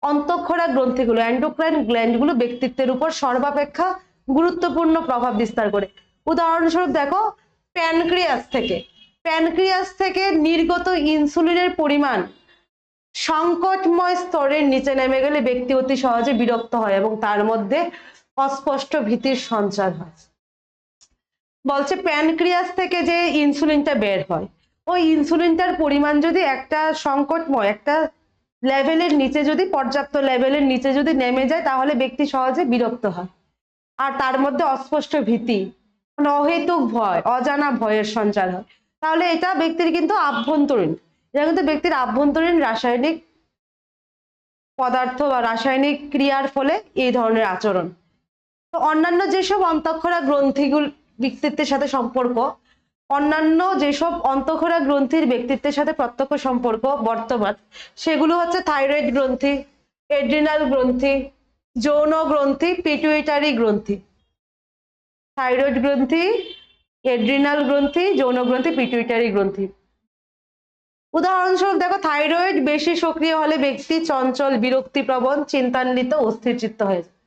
অন্তঃক্ষরা গ্রন্থিগুলো, এন্ডোক্রাইন গ্ল্যান্ডগুলো ব্যক্তিত্বের উপর সর্বাপেক্ষা গুরুত্বপূর্ণ প্রভাব বিস্তার করে। উদাহরণস্বরূপ দেখো প্যানক্রিয়াস থেকে নির্গত ইনসুলিনের পরিমাণ সংকটময় স্তরের নিচে নেমে গেলে ব্যক্তি অতি সহজে বিরক্ত হয় এবং তার মধ্যে অস্পষ্ট ভীতির সঞ্চার হয়। বলছে প্যানক্রিয়াস থেকে যে ইনসুলিনটা বের হয়, ওই ইনসুলিনটার পরিমাণ যদি একটা সংকটময় একটা লেভেলের নিচে, যদি পর্যাপ্ত লেভেলের নিচে যদি নেমে যায়, তাহলে ব্যক্তি সহজে বিরক্ত হয়। আর তার মধ্যে অস্পষ্ট ভীতি, মানে অহেতুক ভয়, অজানা ভয়ের সঞ্চার হয়। তাহলে এটা ব্যক্তির কিন্তু আভ্যন্তরীণ, এটা কিন্তু ব্যক্তির আভ্যন্তরীণ রাসায়নিক পদার্থ বা রাসায়নিক ক্রিয়ার ফলে এই ধরনের আচরণ। তো অন্যান্য যেসব অন্তঃক্ষরা গ্রন্থিগুলো ব্যক্তিত্বের সাথে সম্পর্ক, অন্যান্য যেসব অন্তঃক্ষরা গ্রন্থির ব্যক্তিত্বের সাথে প্রত্যক্ষ সম্পর্ক বর্তমান, সেগুলো হচ্ছে থাইরয়েড গ্রন্থি, এড্রিনাল গ্রন্থি, যৌন গ্রন্থি, পিটুইটারি গ্রন্থি। থাইরয়েড গ্রন্থি, এড্রিনাল গ্রন্থি, যৌন গ্রন্থি, পিটুইটারি গ্রন্থি। উদাহরণস্বরূপ দেখো, থাইরয়েড বেশি সক্রিয় হলে ব্যক্তি চঞ্চল, বিরক্তিপ্রবণ, চিন্তান্বিত, অস্থিরচিত্ত হয়ে যায়।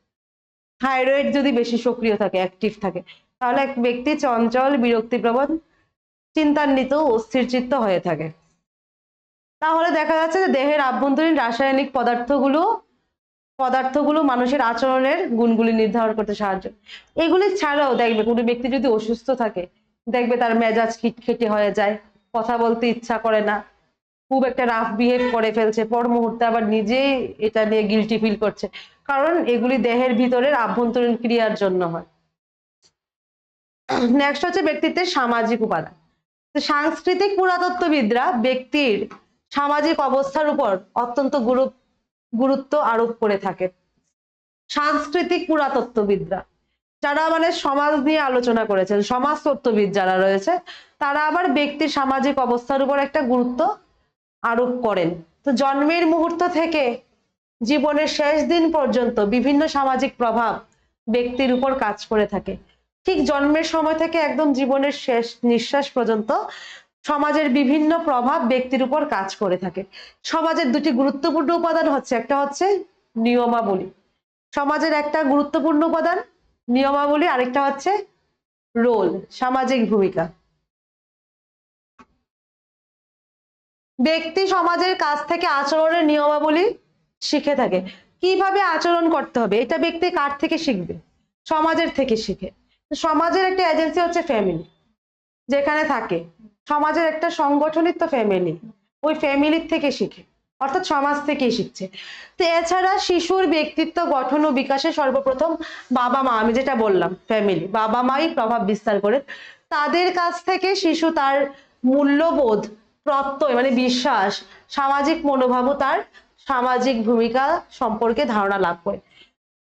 থাইরয়েড যদি বেশি সক্রিয় থাকে, অ্যাক্টিভ থাকে, তাহলে এক ব্যক্তি চঞ্চল, বিরক্তিপ্রবণ, চিন্তান্বিত, অস্থিরচিত্ত হয়ে থাকে। তাহলে দেখা যাচ্ছে যে দেহের আভ্যন্তরীণ রাসায়নিক পদার্থগুলো মানুষের আচরণের গুণগুলি নির্ধারণ করতে সাহায্য। এগুলি ছাড়াও দেখবে কোনো ব্যক্তি যদি অসুস্থ থাকে, দেখবে তার মেজাজ খিটখিটে হয়ে যায়, কথা বলতে ইচ্ছা করে না, খুব একটা রাফ বিহেভ করে ফেলছে, পর মুহূর্তে আবার নিজেই এটা নিয়ে গিলটি ফিল করছে, কারণ এগুলি দেহের ভিতরের আভ্যন্তরীণ ক্রিয়ার জন্য হয়। নেক্সট হচ্ছে ব্যক্তিত্বের সামাজিক উপাদান। সাংস্কৃতিক পুরাতত্ত্ববিদরা ব্যক্তির সামাজিক অবস্থার উপর অত্যন্ত গুরুত্ব আরোপ করে থাকে। সাংস্কৃতিক পুরাতত্ত্ববিদরা যারা মানে সমাজ নিয়ে আলোচনা করেছেন, সমাজতত্ত্ববিদ যারা রয়েছে, তারা আবার ব্যক্তির সামাজিক অবস্থার উপর একটা গুরুত্ব আরোপ করেন। তো জন্মের মুহূর্ত থেকে জীবনের শেষ দিন পর্যন্ত বিভিন্ন সামাজিক প্রভাব ব্যক্তির উপর কাজ করে থাকে। ঠিক জন্মের সময় থেকে একদম জীবনের শেষ নিঃশ্বাস পর্যন্ত সমাজের বিভিন্ন প্রভাব ব্যক্তির উপর কাজ করে থাকে। সমাজের দুটি গুরুত্বপূর্ণ উপাদান হচ্ছে, একটা হচ্ছে নিয়মাবলী, সমাজের একটা গুরুত্বপূর্ণ উপাদান নিয়মাবলী, আরেকটা হচ্ছে রোল, সামাজিক ভূমিকা। ব্যক্তি সমাজের কাছ থেকে আচরণের নিয়মাবলী শিখে থাকে। কিভাবে আচরণ করতে হবে এটা ব্যক্তি কার থেকে শিখবে? সমাজের থেকে শিখে। সমাজের একটা এজেন্সি হচ্ছে ফ্যামিলি, যেখানে থাকে সমাজের একটা সংগঠনিত ফ্যামিলি, ওই ফ্যামিলির থেকে শিখে, অর্থাৎ সমাজ থেকেই শিখছে। তো এছাড়া শিশুর ব্যক্তিত্ব গঠন ও বিকাশে সর্বপ্রথম বাবা মা, আমি যেটা বললাম ফ্যামিলি, বাবা মাই প্রভাব বিস্তার করে। তাদের কাছ থেকে শিশু তার মূল্যবোধ, প্রত্যয় মানে বিশ্বাস, সামাজিক মনোভাব ও তার সামাজিক ভূমিকা সম্পর্কে ধারণা লাভ করে।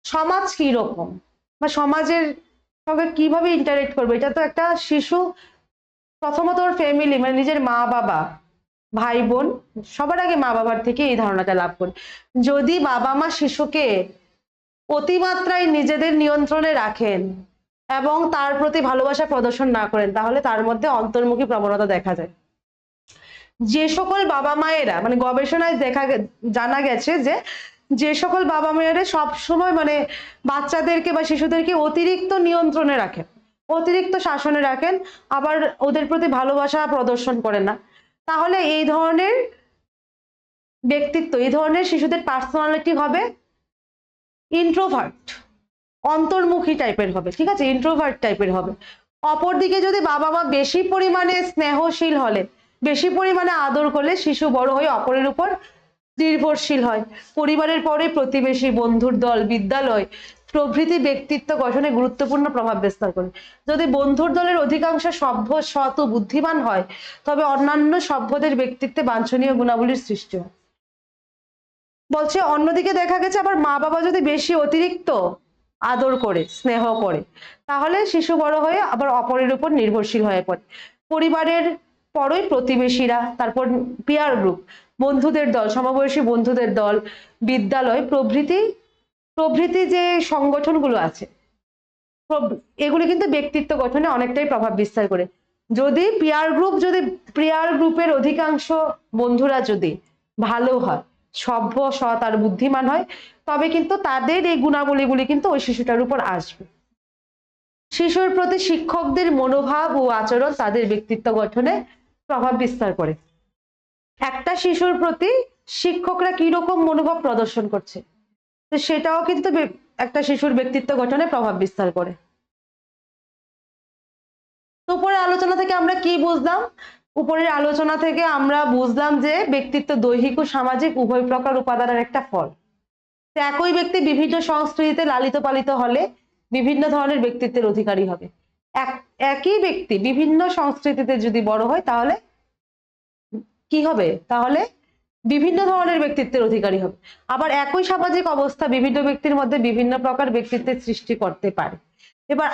সমাজ কি রকম বা সমাজের সঙ্গে কিভাবে ইন্টারেক্ট করবে, এটা তো একটা শিশু প্রথমত ওর ফ্যামিলি মানে নিজের মা বাবা, ভাই বোন, সবার আগে মা বাবার থেকে এই ধারণাটা লাভ করে। যদি বাবা মা শিশুকে অতিমাত্রায় নিজেদের নিয়ন্ত্রণে রাখেন এবং তার প্রতি ভালোবাসা প্রদর্শন না করেন, তাহলে তার মধ্যে অন্তর্মুখী প্রবণতা দেখা যায়। যে সকল বাবা মায়েরা মানে গবেষণায় জানা গেছে যে সকল বাবা মায়েরা সবসময় মানে বাচ্চাদেরকে বা শিশুদেরকে অতিরিক্ত নিয়ন্ত্রণে রাখেন, অতিরিক্ত শাসনে রাখেন, আবার ওদের প্রতি ভালোবাসা প্রদর্শন করেন না, তাহলে এই ধরনের ব্যক্তিত্ব, এই ধরনের শিশুদের পার্সোনালিটি হবে ইন্ট্রোভার্ট, অন্তর্মুখী টাইপের হবে, ঠিক আছে, ইন্ট্রোভার্ট টাইপের হবে। অপরদিকে যদি বাবা মা বেশি পরিমাণে স্নেহশীল হলে, বেশি পরিমাণে আদর করলে, শিশু বড় হয়ে অপরের উপর নির্ভরশীল হয়। পরিবারের পরে প্রতিবেশী, বন্ধুর দল, বিদ্যালয় প্রভৃতি ব্যক্তিত্ব গঠনে গুরুত্বপূর্ণ প্রভাব বিস্তার করে। যদি বন্ধুর দলের অধিকাংশ সভ্য, সৎ ও বুদ্ধিমান হয়, তবে অন্যান্য সভ্যদের ব্যক্তিত্বে বাঞ্ছনীয় গুণাবলীর সৃষ্টি হয়। বলছে অন্যদিকে দেখা গেছে আবার মা বাবা যদি বেশি অতিরিক্ত আদর করে, স্নেহ করে, তাহলে শিশু বড় হয়ে আবার অপরের উপর নির্ভরশীল হয়ে পড়ে। পরিবারের পরই প্রতিবেশীরা, তারপর পিয়ার গ্রুপ, বন্ধুদের দল, সমবয়সী বন্ধুদের দল, বিদ্যালয় প্রভৃতি যে সংগঠনগুলো আছে, এগুলি কিন্তু ব্যক্তিত্ব গঠনে অনেকটাই প্রভাব বিস্তার করে। যদি পিয়ার গ্রুপের অধিকাংশ বন্ধুরা যদি ভালো হয়, সভ্য, সৎ আর বুদ্ধিমান হয়, তবে কিন্তু তাদের এই গুণাবলীগুলি কিন্তু ওই শিশুটার উপর আসবে। শিশুর প্রতি শিক্ষকদের মনোভাব ও আচরণ তাদের ব্যক্তিত্ব গঠনে প্রভাব বিস্তার করে। একটা শিশুর প্রতি শিক্ষকরা কি রকম মনোভাব প্রদর্শন করছে, তো সেটাও কিন্তু একটা শিশুর ব্যক্তিত্ব গঠনে প্রভাব বিস্তার করে। তো উপরের আলোচনা থেকে আমরা কি বুঝলাম? উপরের আলোচনা থেকে আমরা বুঝলাম যে ব্যক্তিত্ব দৈহিক ও সামাজিক উভয় প্রকার উপাদানের একটা ফল। একই ব্যক্তি বিভিন্ন সংস্কৃতিতে লালিত পালিত হলে বিভিন্ন ধরনের ব্যক্তিত্বের অধিকারী হবে। একই ব্যক্তি বিভিন্ন সংস্কৃতিতে যদি বড় হয় তাহলে কি হবে? তাহলে বিভিন্ন ধরনের ব্যক্তিত্বের অধিকারী হবে। আবার একই সামাজিক অবস্থা বিভিন্ন ব্যক্তির মধ্যে বিভিন্ন প্রকার ব্যক্তিত্বের সৃষ্টি করতে পারে। এবার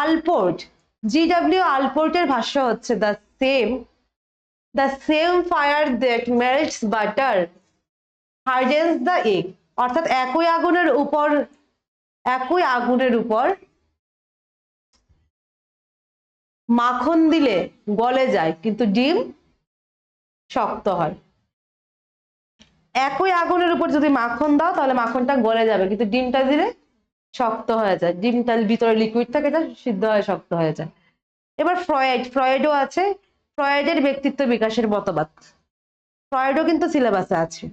আলপোর্ট, জিডব্লিউ আলপোর্টের ভাষ্য হচ্ছে the same fire that melts butter hardens the egg, অর্থাৎ একই আগুনের উপর মাখন দিলে গলে যায় কিন্তু ডিম শক্ত হয়। একই আগুনের উপর যদি মাখন দাও তাহলে মাখনটা গলে যাবে, কিন্তু ডিমটা দিলে শক্ত হয়ে যায়। ডিমটার ভিতরে লিকুইড থাকে, এটা সিদ্ধ হয়ে শক্ত হয়ে যায়। এবার ফ্রয়েডও আছে। ফ্রয়েডের ব্যক্তিত্ব বিকাশের মতবাদ, ফ্রয়েডও কিন্তু সিলেবাসে আছে।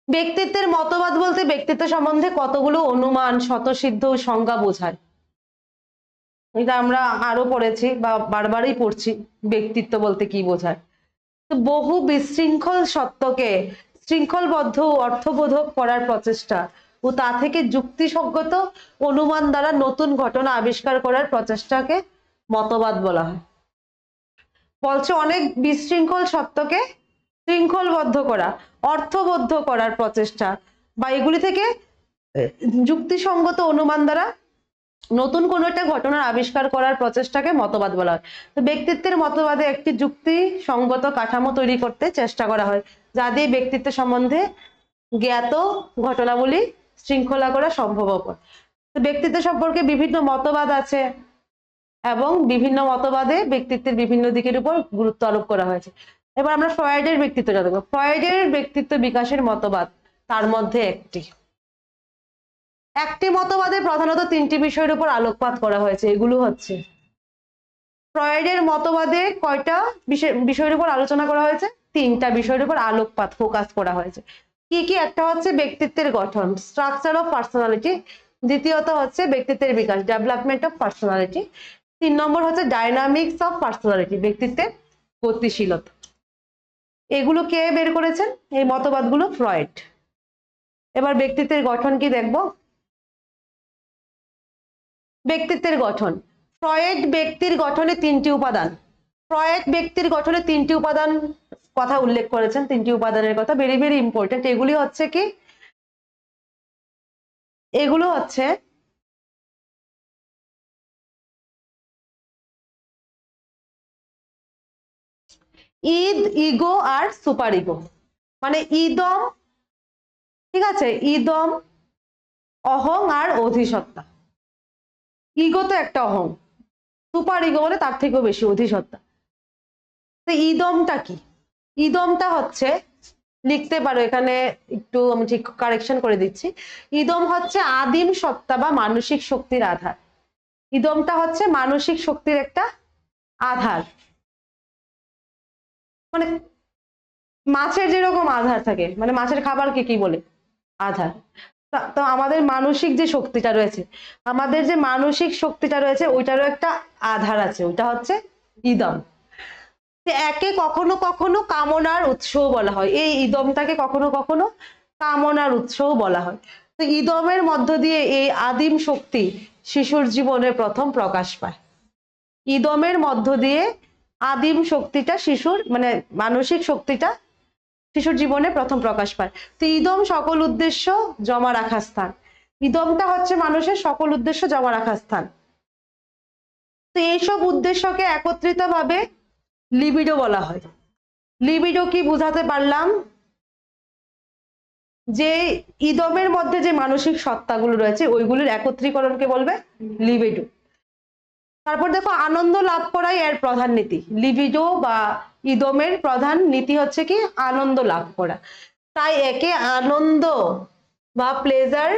ব্যক্তিত্বের মতবাদ বলতে ব্যক্তিত্ব সম্বন্ধে কতগুলো অনুমান, স্বতঃসিদ্ধ সংজ্ঞা বোঝায়। এটা আমরা আরো পড়েছি বা বারবারই পড়ছি, ব্যক্তিত্ব বলতে কি বোঝায়। তো বহু বিশৃঙ্খল সত্যকে শৃঙ্খলবদ্ধ ও অর্থবোধক করার প্রচেষ্টা ও তা থেকে যুক্তিসঙ্গত অনুমান দ্বারা নতুন ঘটনা আবিষ্কার করার প্রচেষ্টাকে মতবাদ বলা হয়। বলছে অনেক বিশৃঙ্খল সত্যকে শৃঙ্খলবদ্ধ করা, অর্থবদ্ধ করার প্রচেষ্টা বা এগুলি থেকে যুক্তিসঙ্গত অনুমান দ্বারা নতুন কোনো একটা ঘটনার আবিষ্কার করার প্রচেষ্টাকে মতবাদ বলা হয়। তো ব্যক্তিত্বের মতবাদে একটি যুক্তিসঙ্গত কাঠামো তৈরি করতে চেষ্টা করা হয় যা দিয়ে ব্যক্তিত্ব সম্বন্ধে জ্ঞাত ঘটনাবলী শৃঙ্খলা করা সম্ভব। তো ব্যক্তিত্ব সম্পর্কে বিভিন্ন মতবাদ আছে এবং বিভিন্ন মতবাদে ব্যক্তিত্বের বিভিন্ন দিকের উপর গুরুত্ব আরোপ করা হয়েছে। এবার আমরা ফ্রয়েডের ব্যক্তিত্বটা দেখব। ফ্রয়েডের ব্যক্তিত্ব বিকাশের মতবাদ তার মধ্যে একটি মতবাদে প্রধানত তিনটি বিষয়ের উপর আলোকপাত করা হয়েছে। এগুলো হচ্ছে ফ্রয়েডের মতবাদে কয়টা বিষয়ের উপর আলোচনা করা হয়েছে? তিনটা বিষয়ের উপর আলোকপাত, ফোকাস করা হয়েছে। কি কি? একটা হচ্ছে ব্যক্তিত্বের গঠন, স্ট্রাকচার অফ পার্সোনালিটি। দ্বিতীয়ত হচ্ছে ব্যক্তিত্বের বিকাশ, ডেভেলপমেন্ট অফ পার্সোনালিটি। 3 নম্বর হচ্ছে ডাইনামিক্স অফ পার্সোনালিটি, ব্যক্তিত্বের গতিশীলতা। এগুলো কে বের করেছেন? এই মতবাদগুলো ফ্রয়েড। এবার ব্যক্তিত্বের গঠন কি দেখব। ব্যক্তিত্বের গঠন, ফ্রয়েড ব্যক্তির গঠনে তিনটি উপাদান, ফ্রয়েড ব্যক্তির গঠনে তিনটি উপাদান কথা উল্লেখ করেছেন। তিনটি উপাদানের কথা ভেরি ভেরি ইম্পর্টেন্ট। এগুলি হচ্ছে কি? এগুলো হচ্ছে ইগো আর সুপার ইগো। মানে ইদম, ঠিক আছে, ইদম অহং আর অধিসত্তা। ইগো তো একটা অহং, সুপার ইগো মানে তার থেকেও বেশি অধিসত্তা। তো ইদমটা কি? ইদমটা হচ্ছে, লিখতে পারো এখানে, একটু আমি ঠিক কারেকশন করে দিচ্ছি। ইদম হচ্ছে আদিম সত্তা বা মানসিক শক্তির আধার। ইদমটা হচ্ছে মানসিক শক্তির একটা আধার। মানে মাছের যেরকম আধার থাকে, মানে মাছের খাবারকে কি বলে? আধার। তো আমাদের মানসিক যে শক্তিটা রয়েছে, আমাদের যে মানসিক শক্তিটা রয়েছে ওইটারও একটা আধার আছে, ওইটা হচ্ছে ইদম। একে কখনো কখনো কামনার উৎসও বলা হয়। এই ইদমটাকে কখনো কখনো কামনার উৎসও বলা হয়। তো ইদমের মধ্য দিয়ে এই আদিম শক্তি শিশুর জীবনে প্রথম প্রকাশ পায়। ইদমের মধ্য দিয়ে আদিম শক্তিটা শিশুর, মানে মানসিক শক্তিটা শিশুর জীবনে প্রথম প্রকাশ পায়। তো ইদম সকল উদ্দেশ্য জমা রাখার স্থান। ইদমটা হচ্ছে মানুষের সকল উদ্দেশ্য জমা রাখার স্থান। তো এইসব উদ্দেশ্যকে একত্রিত ভাবে লিবিডো বলা হয়। লিবিডো কি বুঝাতে পারলাম? যে ইদমের মধ্যে যে মানসিক সত্তাগুলো রয়েছে ওইগুলোর একত্রীকরণকে বলবে লিবিডো। তারপর দেখো আনন্দ লাভ করাই এর প্রধান নীতি। লিবিডো বা ইদমের প্রধান নীতি হচ্ছে কি আনন্দ লাভ করা, তাই একে আনন্দ বা প্লেজার,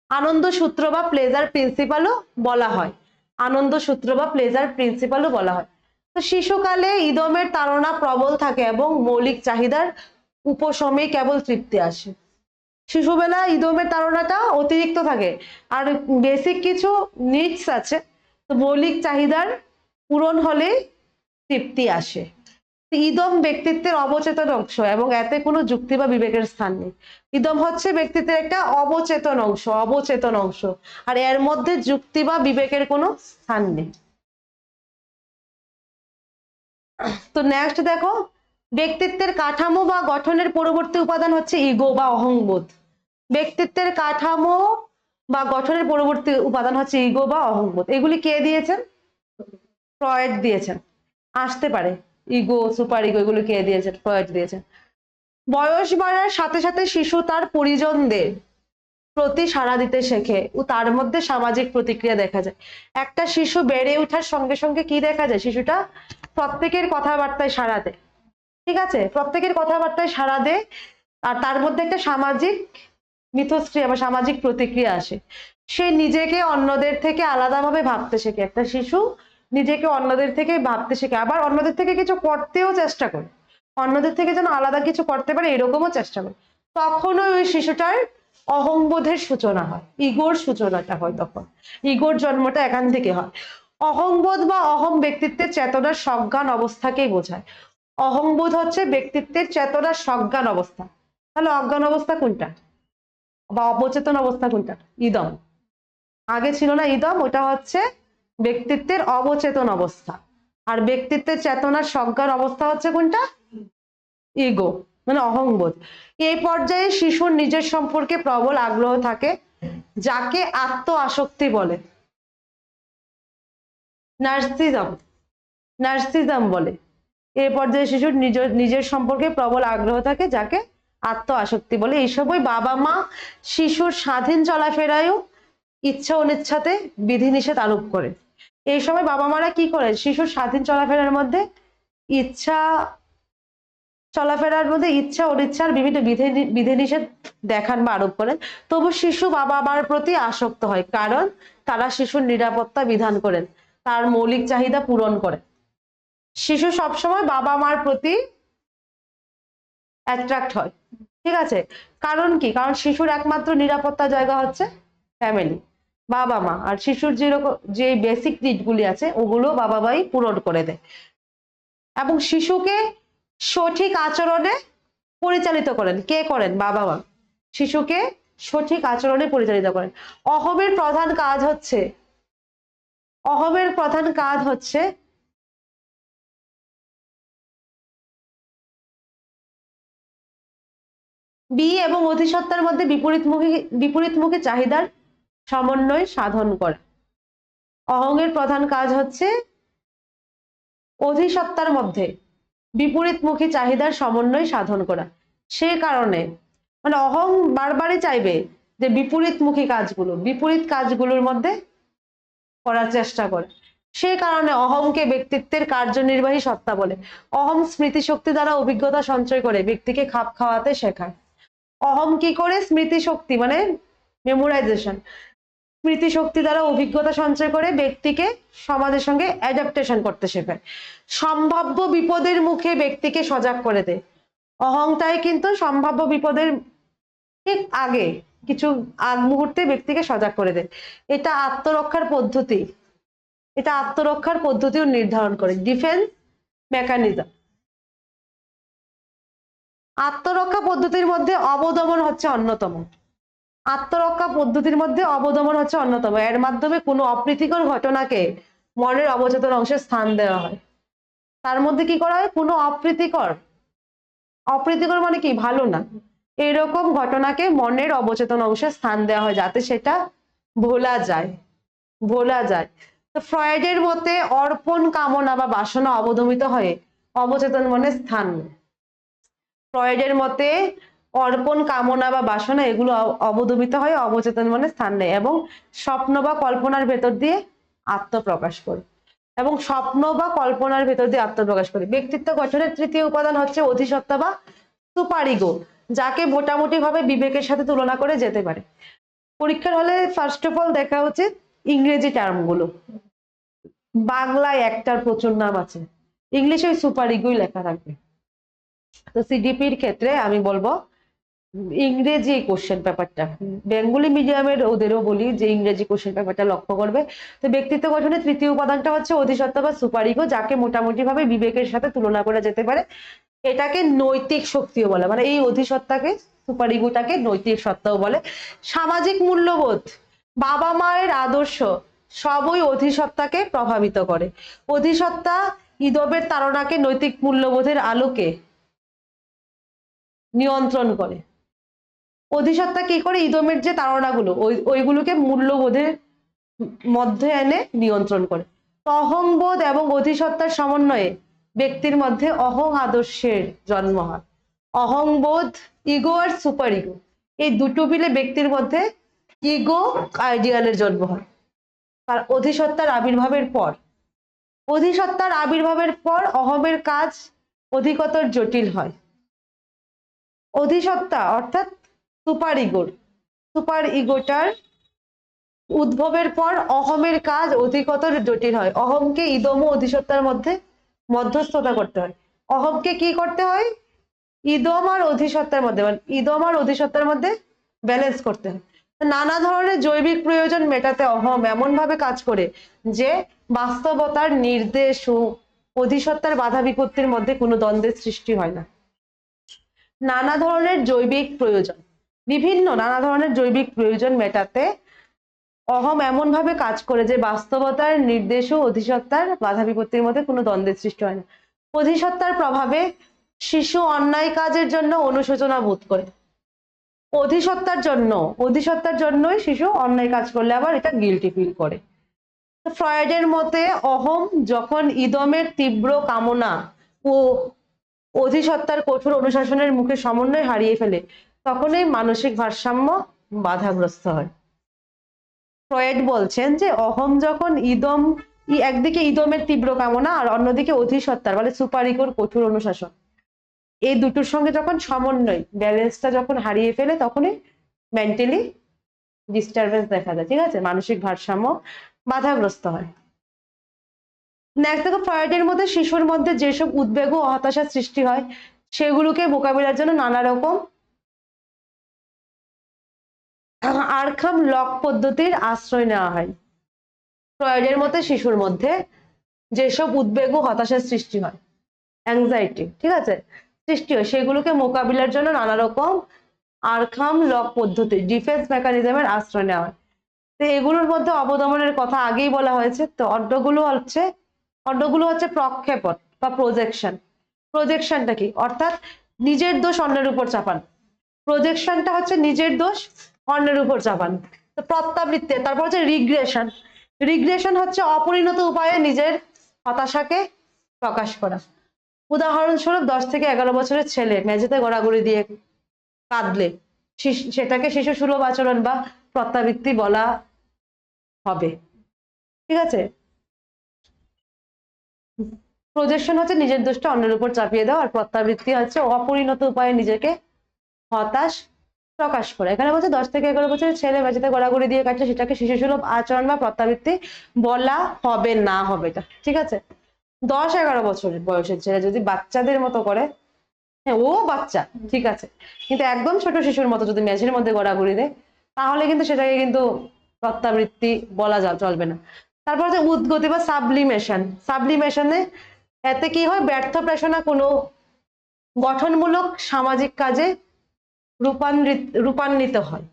আনন্দ সূত্র বা প্লেজার প্রিন্সিপালও বলা হয়, আনন্দ সূত্র বা প্লেজার প্রিন্সিপালও বলা হয়। তো শিশুকালে ইদমের তাড়না প্রবল থাকে এবং মৌলিক চাহিদার উপশমে কেবল তৃপ্তি আসে। শিশুবেলা ইদমের তাড়নাটা অতিরিক্ত থাকে, আর বেসিক কিছু নিডস আছে, তো মৌলিক চাহিদার পূরণ হলে তৃপ্তি আসে। ইদম ব্যক্তিত্বের অবচেতন অংশ এবং এতে কোনো যুক্তি বা বিবেকের স্থান নেই। ইদম হচ্ছে ব্যক্তিত্বের একটা অবচেতন অংশ, অবচেতন অংশ, আর এর মধ্যে যুক্তি বা বিবেকের কোনো স্থান নেই। তো নেক্সট দেখো, ব্যক্তিত্বের কাঠামো বা গঠনের পরবর্তী উপাদান হচ্ছে ইগো বা অহংবোধ। ব্যক্তিত্বের কাঠামো বা গঠনের পরবর্তী উপাদান হচ্ছে ইগো বা অহংবোধ। এগুলি কে দিয়েছেন? ফ্রয়েড দিয়েছেন। আসতে পারে ইগো, সুপার ইগো, এগুলো কে দিয়েছেন? ফ্রয়েড দিয়েছেন। বয়স বাড়ার সাথে সাথে শিশু তার পরিজনদের প্রতি সাড়া দিতে শেখে ও তার মধ্যে সামাজিক প্রতিক্রিয়া দেখা যায়। একটা শিশু বেড়ে ওঠার সঙ্গে সঙ্গে কি দেখা যায়? শিশুটা প্রত্যেকের কথাবার্তায় সাড়া দেয়, ঠিক আছে, প্রত্যেকের কথাবার্তায় সাড়া দেয়, আর তার মধ্যে একটা সামাজিক মিথস্ক্রিয়া বা সামাজিক প্রতিক্রিয়া আসে। সে নিজেকে অন্যদের থেকে আলাদাভাবে ভাবতে শেখে। একটা শিশু নিজেকে অন্যদের থেকে ভাবতে শেখে, আবার অন্যদের থেকে কিছু করতেও চেষ্টা করে, অন্যদের থেকে যেন আলাদা কিছু করতে পারে এরকমও চেষ্টা করে। তখনই ওই শিশুটার অহংবোধের সূচনা হয়, ইগোর সূচনাটা হয়, তখন ইগোর জন্মটা এখান থেকে হয়। অহংবোধ বা অহং ব্যক্তিত্বের চেতনার সজ্ঞান অবস্থাকেই বোঝায়। অহংবোধ হচ্ছে ব্যক্তিত্বের চেতনার সজ্ঞান অবস্থা। তাহলে অজ্ঞান অবস্থা কোনটা বা অবচেতন অবস্থা কোনটা? ইদম। আগে ছিল না ইদম, ওটা হচ্ছে ব্যক্তিত্বের অবচেতন অবস্থা। আর ব্যক্তিত্বের চেতনার সজ্ঞান অবস্থা হচ্ছে কোনটা? ইগো, মানে অহংবোধ। এই পর্যায়ে শিশুর নিজের সম্পর্কে প্রবল আগ্রহ থাকে, যাকে আত্ম আসক্তি বলে, নার্সিজম, নার্সিজম বলে। এই পর্যায়ে শিশুর নিজের সম্পর্কে প্রবল আগ্রহ থাকে, যাকে আত্ম আসক্তি বলে। এই সময় বাবা মা শিশুর স্বাধীন চলাফেরায়ও ইচ্ছা অনিচ্ছাতে বিধিনিষেধ আরোপ করে। এই সময় বাবা মারা কি করে? শিশুর স্বাধীন চলাফেরার মধ্যে ইচ্ছা, চলাফেরার মধ্যে ইচ্ছা অনিচ্ছার বিভিন্ন বিধিনিষেধ দেখান বা আরোপ করেন। তবু শিশু বাবা মার প্রতি আসক্ত হয়, কারণ তারা শিশুর নিরাপত্তা বিধান করেন, তার মৌলিক চাহিদা পূরণ করে। শিশু সবসময় বাবা মার প্রতি অ্যাট্রাক্ট হয়, ঠিক আছে। কারণ কি? কারণ শিশুর একমাত্র নিরাপত্তা জায়গা হচ্ছে ফ্যামিলি, বাবা মা। আর শিশুর যেরকম যে বেসিক নিডগুলি আছে ওগুলো বাবা মাই পূরণ করে দেয়, এবং শিশুকে সঠিক আচরণে পরিচালিত করেন। কে করেন? বাবা মা শিশুকে সঠিক আচরণে পরিচালিত করেন। অহমের প্রধান কাজ হচ্ছে, অহমের প্রধান কাজ হচ্ছে বি এবং অধিসত্তার মধ্যে বিপরীতমুখী চাহিদার সমন্বয় সাধন করা। অহংয়ের প্রধান কাজ হচ্ছে অধিসত্তার মধ্যে বিপরীতমুখী চাহিদার সমন্বয় সাধন করা। সে কারণে মানে অহং বারবারই চাইবে যে বিপরীতমুখী কাজগুলো, বিপরীত কাজগুলোর মধ্যে করার চেষ্টা করে। সে কারণে অহংকে ব্যক্তিত্বের কার্যনির্বাহী সত্তা বলে। অহং স্মৃতিশক্তি দ্বারা অভিজ্ঞতা সঞ্চয় করে ব্যক্তিকে খাপ খাওয়াতে শেখায়। অহম কি করে? স্মৃতিশক্তি মানে মেমোরাইজেশন, স্মৃতিশক্তি দ্বারা অভিজ্ঞতা সঞ্চয় করে ব্যক্তিকে সমাজের সঙ্গে অ্যাডাপ্টেশন করতে শেখায়। সম্ভাব্য বিপদের মুখে ব্যক্তিকে সজাগ করে দেয়। অহংটাই কিন্তু সম্ভাব্য বিপদের ঠিক আগে কিছু আগ মুহূর্তে ব্যক্তিকে সজাগ করে দেয়। এটা আত্মরক্ষার পদ্ধতি, এটা আত্মরক্ষার পদ্ধতিও নির্ধারণ করে, ডিফেন্স মেকানিজম। আত্মরক্ষা পদ্ধতির মধ্যে অবদমন হচ্ছে অন্যতম। আত্মরক্ষা পদ্ধতির মধ্যে অবদমন হচ্ছে অন্যতম। এর মাধ্যমে কোনো অপ্রীতিকর ঘটনাকে মনের অবচেতন অংশে স্থান দেওয়া হয়। তার মধ্যে কি করা হয়? কোনো অপ্রীতিকর, অপ্রীতিকর মানে কি? ভালো না, এরকম ঘটনাকে মনের অবচেতন অংশে স্থান দেওয়া হয়, যাতে সেটা ভোলা যায়, ভোলা যায়। তো ফ্রয়েডের মতে অর্পণ কামনা বা বাসনা অবদমিত হয়ে অবচেতন মনে স্থান নেয়। ফ্রয়েডের মতে অর্পণ কামনা বা বাসনা এগুলো অবদমিত হয়ে অবচেতন মনে স্থান নেয় এবং স্বপ্ন বা কল্পনার ভেতর দিয়ে আত্মপ্রকাশ করে। এবং স্বপ্ন বা কল্পনার ভেতর দিয়ে আত্মপ্রকাশ করে। ব্যক্তিত্ব গঠনের তৃতীয় উপাদান হচ্ছে অধিসত্তা বা সুপার ইগো, যাকে মোটামুটি ভাবে বিবেকের সাথে তুলনা করে যেতে পারে। পরীক্ষার হলে ফার্স্ট অফ অল দেখা উচিত ইংরেজি টার্মগুলো। বাংলায় একটার প্রচুর নাম আছে, ইংলিশে ওই সুপার ইগোই লেখা থাকবে। তো সিডিপির ক্ষেত্রে আমি বলবো ইংরেজি কোশ্চেন পেপারটা, বেঙ্গলি মিডিয়ামের ওদেরও বলি যে ইংরেজি কোশ্চেন পেপারটা লক্ষ্য করবে। তো ব্যক্তিত্ব গঠনের তৃতীয় উপাদানটা হচ্ছে অধিসত্তা বা সুপার ইগো, যাকে মোটামুটি ভাবে বিবেকের সাথে তুলনা করা যেতে পারে। এটাকে নৈতিক শক্তিও বলে, মানে এই অধিসত্তাকে, সুপার ইগোটাকে নৈতিক সত্তাও বলে। সামাজিক মূল্যবোধ, বাবা মায়ের আদর্শ সবই অধিসত্তাকে প্রভাবিত করে। অধিসত্তা ইদবের তাড়নাকে নৈতিক মূল্যবোধের আলোকে নিয়ন্ত্রণ করে। অধিসত্তা কি করে ইদমের যে তাড়নাগুলো ওইগুলোকে মূল্যবোধের মধ্যে এনে নিয়ন্ত্রণ করে। অহংবোধ এবং অধিসত্তার সমন্বয়ে ব্যক্তির মধ্যে অহং আদর্শের জন্ম হয়। অহংবোধ, ইগো আর সুপার ইগো, এই দুটো মিলে ব্যক্তির মধ্যে ইগো আইডিয়ালের জন্ম হয়। আর অধিসত্তার আবির্ভাবের পর, অধিসত্তার আবির্ভাবের পর অহমের কাজ অধিকতর জটিল হয়। অধিসত্তা অর্থাৎ সুপার ইগোটার উদ্ভবের পর অহমের কাজ অধিকতর জটিল হয়। অহমকে ইদম ও অধিসত্তার মধ্যে মধ্যস্থতা করতে হয়। অহমকে কি করতে হয়? ইদম আর অধিসত্তার মধ্যে, মানে ইদম আর অধিসত্তার মধ্যে ব্যালেন্স করতে হয়। নানা ধরনের জৈবিক প্রয়োজন মেটাতে অহম এমন ভাবে কাজ করে যে বাস্তবতার নির্দেশ ও অধিসত্তার বাধা বিপত্তির মধ্যে কোনো দ্বন্দ্বের সৃষ্টি হয় না। নানা ধরনের জৈবিক প্রয়োজন, নানা ধরনের জৈবিক প্রয়োজন মেটাতে অহম এমন ভাবে কাজ করে যে বাস্তবতার নির্দেশ ও অধিসত্তার বাধা বিপত্তির মধ্যে কোনো দ্বন্দ্বের সৃষ্টি হয় না। অধিসত্তার প্রভাবে শিশু অন্যায় কাজের জন্য অনুশোচনা বোধ করে। অধিসত্তার জন্যই শিশু অন্যায় কাজ করলে আবার এটা গিল্টি ফিল করে। ফ্রয়েডের মতে অহম যখন ইদমের তীব্র কামনা ও অধিসত্তার কঠোর অনুশাসনের মুখে সমন্বয় হারিয়ে ফেলে, তখনই মানসিক ভারসাম্য বাধাগ্রস্ত হয়। ফ্রয়েড বলছেন যে অহম যখন একদিকে ইদমের তীব্র কামনা আর অন্যদিকে অধিসত্তার মানে সুপার ইগোর কঠোর অনুশাসন, এই দুটোর সঙ্গে যখন সমন্বয়, ব্যালেন্সটা যখন হারিয়ে ফেলে, তখনই মেন্টালি ডিস্টারবেন্স দেখা যায়। ঠিক আছে, মানসিক ভারসাম্য বাধাগ্রস্ত হয়। নেক্সট দেখো, ফ্রয়েডের মধ্যে শিশুর মধ্যে যেসব উদ্বেগ ও হতাশার সৃষ্টি হয় সেগুলোকে মোকাবিলার জন্য নানা রকম আরখাম লক পদ্ধতির আশ্রয় নেওয়া হয়। ফ্রয়েডের মতে শিশুর মধ্যে যেসব উদ্বেগ ও হতাশার সৃষ্টি হয়, অ্যাংজাইটি, ঠিক আছে, সৃষ্টি হয়, সেগুলোকে মোকাবিলার জন্য নানা রকম আরখাম লক পদ্ধতি, ডিফেন্স মেকানিজমের আশ্রয় নেওয়া হয়। তো এগুলোর মধ্যে অবদমনের কথা আগেই বলা হয়েছে। তো অন্যগুলো হচ্ছে প্রক্ষেপণ বা প্রজেকশন। প্রজেকশনটা কি? অর্থাৎ নিজের দোষ অন্যের উপর চাপান। প্রজেকশনটা হচ্ছে নিজের দোষ অন্যের উপর চাপান। তো প্রত্যাবৃত্তি, তারপর হচ্ছে রিগ্রেশন হচ্ছে অপরিণত উপায়ে নিজের হতাশাকে প্রকাশ করা। উদাহরণস্বরূপ 10 থেকে 11 বছরের ছেলে মেঝেতে গড়াগড়ি দিয়ে কাঁদলে সেটাকে শিশু সুলভ আচরণ বা প্রত্যাবৃত্তি বলা হবে। ঠিক আছে, প্রজেকশন হচ্ছে নিজের দোষটা অন্যের উপর চাপিয়ে দেওয়া, আর প্রত্যাবৃত্তি হচ্ছে অপরিণত উপায়ে নিজেকে হতাশ প্রকাশ করে। এখানে বলছে 10 থেকে 11 বছরের ছেলে মেঝেতে গড়াগড়ি দিয়ে কাটলে সেটাকে শিশু সুলভ আচরণ বা প্রত্যাবৃত্তি বলা হবে না, হবে এটা। ঠিক আছে, 10-11 বছরের বয়সের ছেলে যদি বাচ্চাদের মতো করে, হ্যাঁ ও বাচ্চা, ঠিক আছে, কিন্তু একদম ছোট শিশুর মতো যদি মেঝের মধ্যে গড়াগড়ি দেয়, তাহলে কিন্তু সেটাকে কিন্তু প্রত্যাবৃত্তি বলা চলবে না। তারপর হচ্ছে উদ্গতি বা সাবলিমেশনে এতে কি হয়? ব্যর্থ প্রেষণা কোনো গঠনমূলক সামাজিক কাজে রূপান্বিত হয়।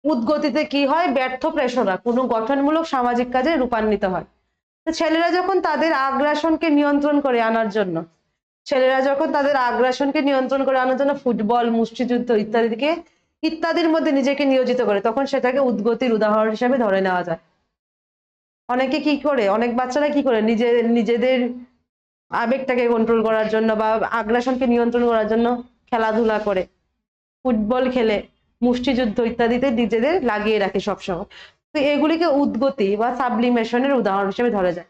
উদ্গতিতে কি হয়? ব্যর্থ প্রেষণা কোনো গঠনমূলক সামাজিক কাজে রূপান্বিত হয়। ছেলেরা যখন তাদের আগ্রাসনকে নিয়ন্ত্রণ করে আনার জন্য ফুটবল, মুষ্টিযুদ্ধ ইত্যাদির মধ্যে নিজেকে নিয়োজিত করে, তখন সেটাকে উদ্গতির উদাহরণ হিসেবে ধরে নেওয়া যায়। অনেকে কি করে, অনেক বাচ্চারা কি করে, নিজেদের আবেগটাকে কন্ট্রোল করার জন্য বা আগ্রাসনকে নিয়ন্ত্রণ করার জন্য খেলাধুলা করে, ফুটবল খেলে, মুষ্টিযুদ্ধ ইত্যাদিতে নিজেদের লাগিয়ে রাখে সবসময়। তো এগুলিকে উদ্গতি বা সাবলিমেশনের উদাহরণ হিসেবে ধরা যায়।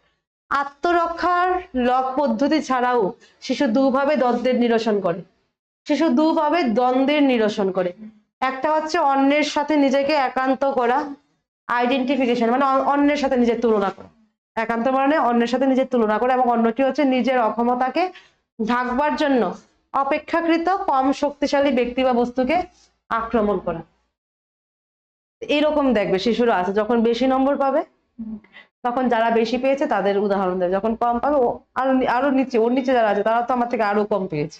আত্মরক্ষার লক পদ্ধতি ছাড়াও শিশু দুভাবে দ্বন্দ্বের নিরসন করে। শিশু দুভাবে দ্বন্দ্বের নিরসন করে। একটা হচ্ছে অন্যের সাথে নিজেকে একান্ত করা, আইডেন্টিফিকেশন মানে অন্যের সাথে নিজের তুলনা করা, একান্ত মানে অন্যের সাথে নিজের তুলনা করা, এবং অন্যটি হচ্ছে নিজের অক্ষমতাকে ঢাকবার জন্য অপেক্ষাকৃত কম শক্তিশালী ব্যক্তি বা বস্তুকে আক্রমণ করা। এরকম দেখবে শিশুরা আছে, যখন বেশি নম্বর পাবে তখন যারা বেশি পেয়েছে তাদের উদাহরণ দেবে, যখন কম পাবে ও আরো আরো নিচে, ওর নিচে যারা আছে তারা তো আমার থেকে আরো কম পেয়েছে।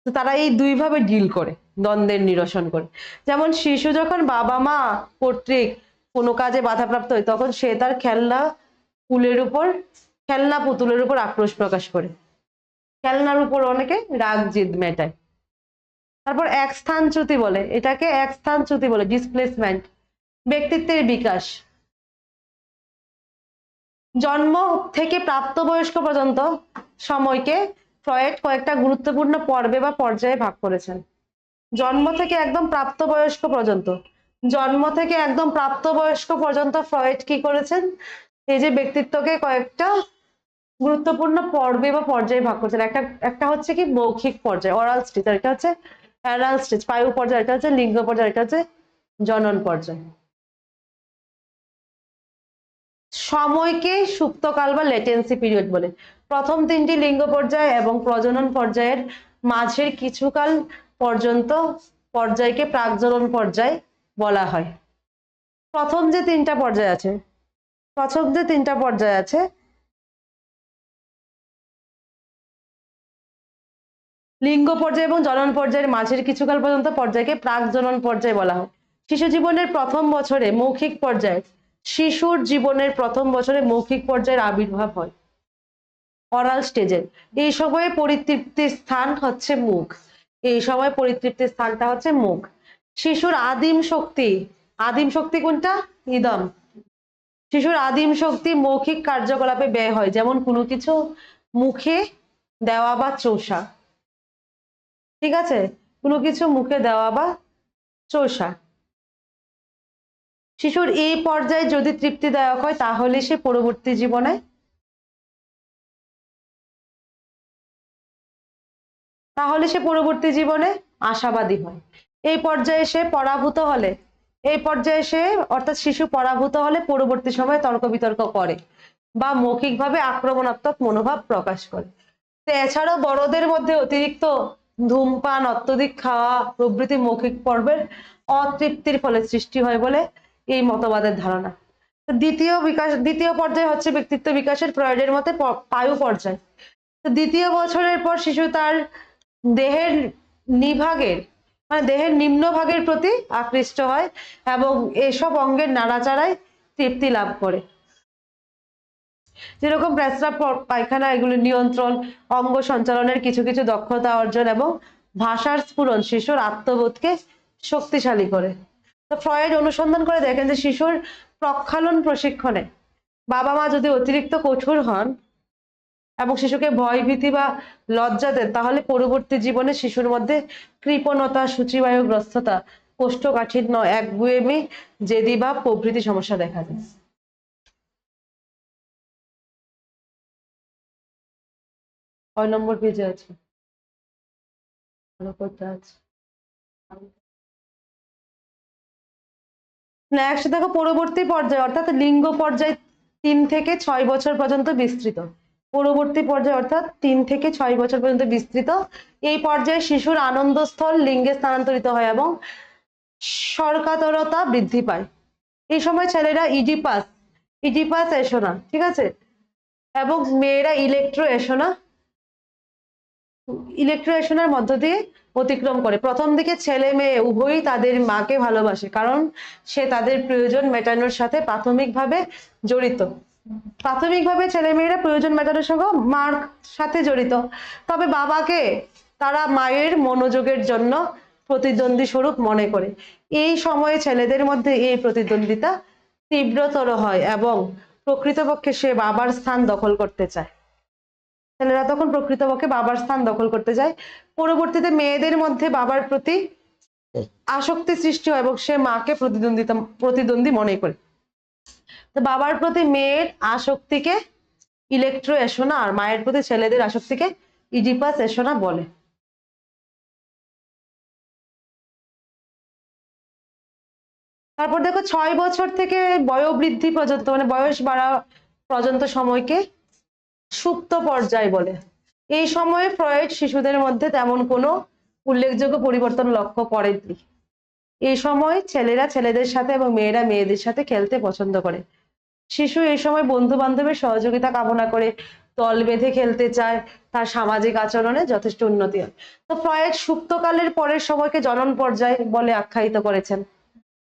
তো তারা এই দুইভাবে ডিল করে, দ্বন্দ্বের নিরসন করে। যেমন শিশু যখন বাবা মা কর্তৃক কোনো কাজে বাধাপ্রাপ্ত হয় তখন সে তার খেলনা পুতুলের উপর আক্রোশ প্রকাশ করে, খেলনার উপর অনেকে রাগ জিদ মেটায়। তারপর এক স্থানচ্যুতি বলে, এটাকে এক স্থানচ্যুতি বলে, ডিসপ্লেসমেন্ট। ব্যক্তিত্বের বিকাশ, জন্ম থেকে প্রাপ্তবয়স্ক পর্যন্ত সময়কে ফ্রয়েড কয়েকটা গুরুত্বপূর্ণ পর্বে বা পর্যায়ে ভাগ করেছেন। জন্ম থেকে একদম প্রাপ্তবয়স্ক পর্যন্ত ফ্রয়েড কি করেছেন, এই যে ব্যক্তিত্বকে কয়েকটা গুরুত্বপূর্ণ পর্বে বা পর্যায়ে ভাগ করেছেন। একটা হচ্ছে কি মৌখিক পর্যায়, অরাল স্টেজ, আর এটা হচ্ছে অ্যানাল স্টেজ, পায়ু পর্যায়, এটা হচ্ছে লিঙ্গ পর্যায়, এটা হচ্ছে জনন পর্যায়। সময়কে সুপ্তকাল বা লেটেন্সি পিরিয়ড বলে। প্রথম তিনটি লিঙ্গ পর্যায় এবং প্রজনন পর্যায়ের মাঝের কিছুকাল পর্যন্ত পর্যায়কে প্রাকজনন পর্যায় বলা হয়। প্রথম যে তিনটা পর্যায় আছে লিঙ্গ পর্যায় এবং জনন পর্যায়ের মাঝের কিছুকাল পর্যন্ত পর্যায়কে প্রাকজনন পর্যায় বলা হয়। শিশুর জীবনের প্রথম বছরে মৌখিক পর্যায়ের আবির্ভাব হয় অরাল স্টেজের। এই সময়ে পরিতৃপ্তির স্থান হচ্ছে মুখ, শিশুর আদিম শক্তি কোনটা, ইদম। শিশুর আদিম শক্তি মৌখিক কার্যকলাপে ব্যয় হয়, যেমন কোনো কিছু মুখে দেওয়া বা চোষা, ঠিক আছে, কোনো কিছু মুখে দেওয়া বা চোষা। শিশুর এই পর্যায়ে যদি তৃপ্তিদায়ক হয় তাহলে সে পরবর্তী জীবনে আশাবাদী হয়। এই পর্যায়ে অর্থাৎ শিশু পরাভূত হলে পরবর্তী সময়ে তর্ক বিতর্ক করে বা মৌখিকভাবে আক্রমণাত্মক মনোভাব প্রকাশ করে। তো এছাড়াও বড়দের মধ্যে অতিরিক্ত ধূমপান, অত্যধিক খাওয়া প্রভৃতি মৌখিক পর্বের অতৃপ্তির ফলে সৃষ্টি হয় বলে এই মতবাদের ধারণা। দ্বিতীয় পর্যায় হচ্ছে ব্যক্তিত্ব বিকাশের, ফ্রয়েডের মতে পায়ু পর্যায়। দ্বিতীয় বছরের পর শিশু তার দেহের নিম্নভাগের প্রতি আকৃষ্ট হয় এবং এসব অঙ্গের নাড়াচাড়ায় তৃপ্তি লাভ করে, যেরকম প্রস্রাব, পায়খানা, এগুলি নিয়ন্ত্রণ, অঙ্গ সঞ্চালনের কিছু কিছু দক্ষতা অর্জন এবং ভাষার স্ফুরণ শিশুর আত্মবোধকে শক্তিশালী করে। তো ফ্রয়েড অনুসন্ধান করে দেখেন যে শিশুর প্রক্ষালন প্রশিক্ষণে বাবা মা যদি অতিরিক্ত কঠোর হন এবং শিশুকে ভয় ভীতি বা লজ্জা দেন তাহলে পরবর্তী জীবনে শিশুর মধ্যে কৃপণতা, সূচিবায়ুগ্রস্ততা, কোষ্ঠকাঠিন্য, একগুঁয়েমি, জেদিভাব প্রভৃতি সমস্যা দেখা যায়। কয় নম্বর পেজে আছে? নেক্সট দেখো পরবর্তী পর্যায় অর্থাৎ লিঙ্গ পর্যায় 3 থেকে 6 বছর পর্যন্ত বিস্তৃত। এই পর্যায়ে শিশুর আনন্দস্থল লিঙ্গে স্থানান্তরিত হয় এবং সরকাতরতা বৃদ্ধি পায়। এই সময় ছেলেরা ইডিপাস এসোনা, ঠিক আছে, এবং মেয়েরা ইলেকট্রোএশনার মধ্য দিয়ে অতিক্রম করে। প্রথম দিকে ছেলে মেয়ে উভয়ই তাদের মাকে ভালোবাসে, কারণ সে তাদের প্রয়োজন মেটানোর সাথে প্রাথমিকভাবে ছেলে মেয়েরা প্রয়োজন মেটানোর সঙ্গে মার সাথে জড়িত। তবে বাবাকে তারা মায়ের মনোযোগের জন্য প্রতিদ্বন্দ্বী স্বরূপ মনে করে। এই সময়ে ছেলেদের মধ্যে এই প্রতিদ্বন্দ্বিতা তীব্রতর হয় এবং প্রকৃতপক্ষে সে বাবার স্থান দখল করতে চায়। ছেলেরা তখন প্রকৃতপক্ষে বাবার স্থান দখল করতে যায়। পরবর্তীতে মেয়েদের মধ্যে বাবার প্রতি আসক্তি সৃষ্টি হয় এবং সে মাকে প্রতিদ্বন্দ্বী মনে করে। তো বাবার প্রতি মেয়ের আসক্তিকে ইলেকট্রো এসোনা, আর মায়ের প্রতি ছেলেদের আসক্তিকে ইডিপাস এসোনা বলে। তারপর দেখো 6 বছর থেকে বয়োবৃদ্ধি পর্যন্ত, মানে বয়স বাড়া পর্যন্ত সময়কে সুপ্ত পর্যায় বলে। এই সময়ে ফ্রয়েড শিশুদের মধ্যে তেমন কোনো উল্লেখযোগ্য পরিবর্তন লক্ষ্য করেননি। এই সময় ছেলেরা ছেলেদের সাথে এবং মেয়েরা মেয়েদের সাথে খেলতে পছন্দ করে। শিশু এই সময় বন্ধু বান্ধবের সহযোগিতা কামনা করে, দল বেঁধে খেলতে চায়, তার সামাজিক আচরণে যথেষ্ট উন্নতি হয়। তো ফ্রয়েড সুপ্তকালের পরের সময়কে জনন পর্যায় বলে আখ্যায়িত করেছেন।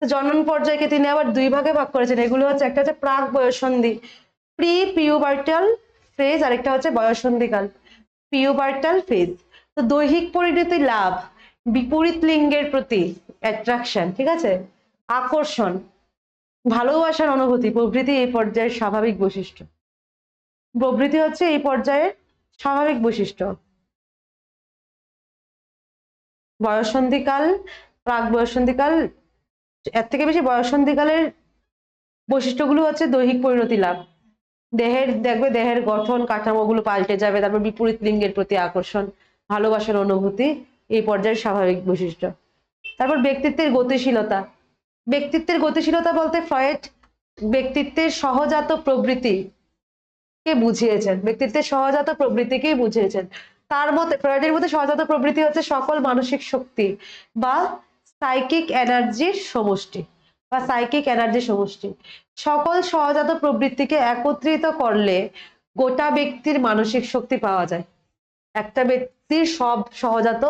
জনন পর্যায়কে তিনি আবার 2 ভাগে ভাগ করেছেন। এগুলো হচ্ছে, একটা হচ্ছে প্রাক বয়ঃসন্ধি, প্রি পিউবার্টাল ফেজ, আরেকটা হচ্ছে বয়ঃসন্ধিকাল, পিউবার্টাল ফেজ। তো দৈহিক পরিণতি লাভ, বিপরীত লিঙ্গের প্রতি অ্যাট্রাকশন, ঠিক আছে, আকর্ষণ, ভালোবাসার অনুভূতি প্রভৃতি এই পর্যায়ের স্বাভাবিক বৈশিষ্ট্য। প্রভৃতি হচ্ছে এই পর্যায়ের স্বাভাবিক বৈশিষ্ট্য। বয়ঃসন্ধিকাল, প্রাক বয়ঃসন্ধিকাল, এর থেকে বেশি বয়ঃসন্ধিকালের বৈশিষ্ট্যগুলো হচ্ছে দৈহিক পরিণতি লাভ, দেহের দেখবে দেহের গঠন কাঠামোগুলো পাল্টে যাবে, তারপর বিপরীত লিঙ্গের প্রতি আকর্ষণ, ভালোবাসার অনুভূতি এই পর্যায়ের স্বাভাবিক বৈশিষ্ট্য। তারপর ব্যক্তিত্বের গতিশীলতা। ব্যক্তিত্বের গতিশীলতা বলতে ফ্রয়েড ব্যক্তিত্বের সহজাত প্রবৃত্তি কে বুঝিয়েছেন, ব্যক্তিত্বের সহজাত প্রবৃত্তিকেই বুঝিয়েছেন। তার মতে, ফ্রয়েডের মতে সহজাত প্রবৃত্তি হচ্ছে সকল মানসিক শক্তি বা সাইকিক এনার্জির সমষ্টি, বা সাইকিক এনার্জির সমষ্টি। সকল সহজাত প্রবৃত্তিকে একত্রিত করলে গোটা ব্যক্তির মানসিক শক্তি পাওয়া যায়। একটা ব্যক্তির সব সহজাত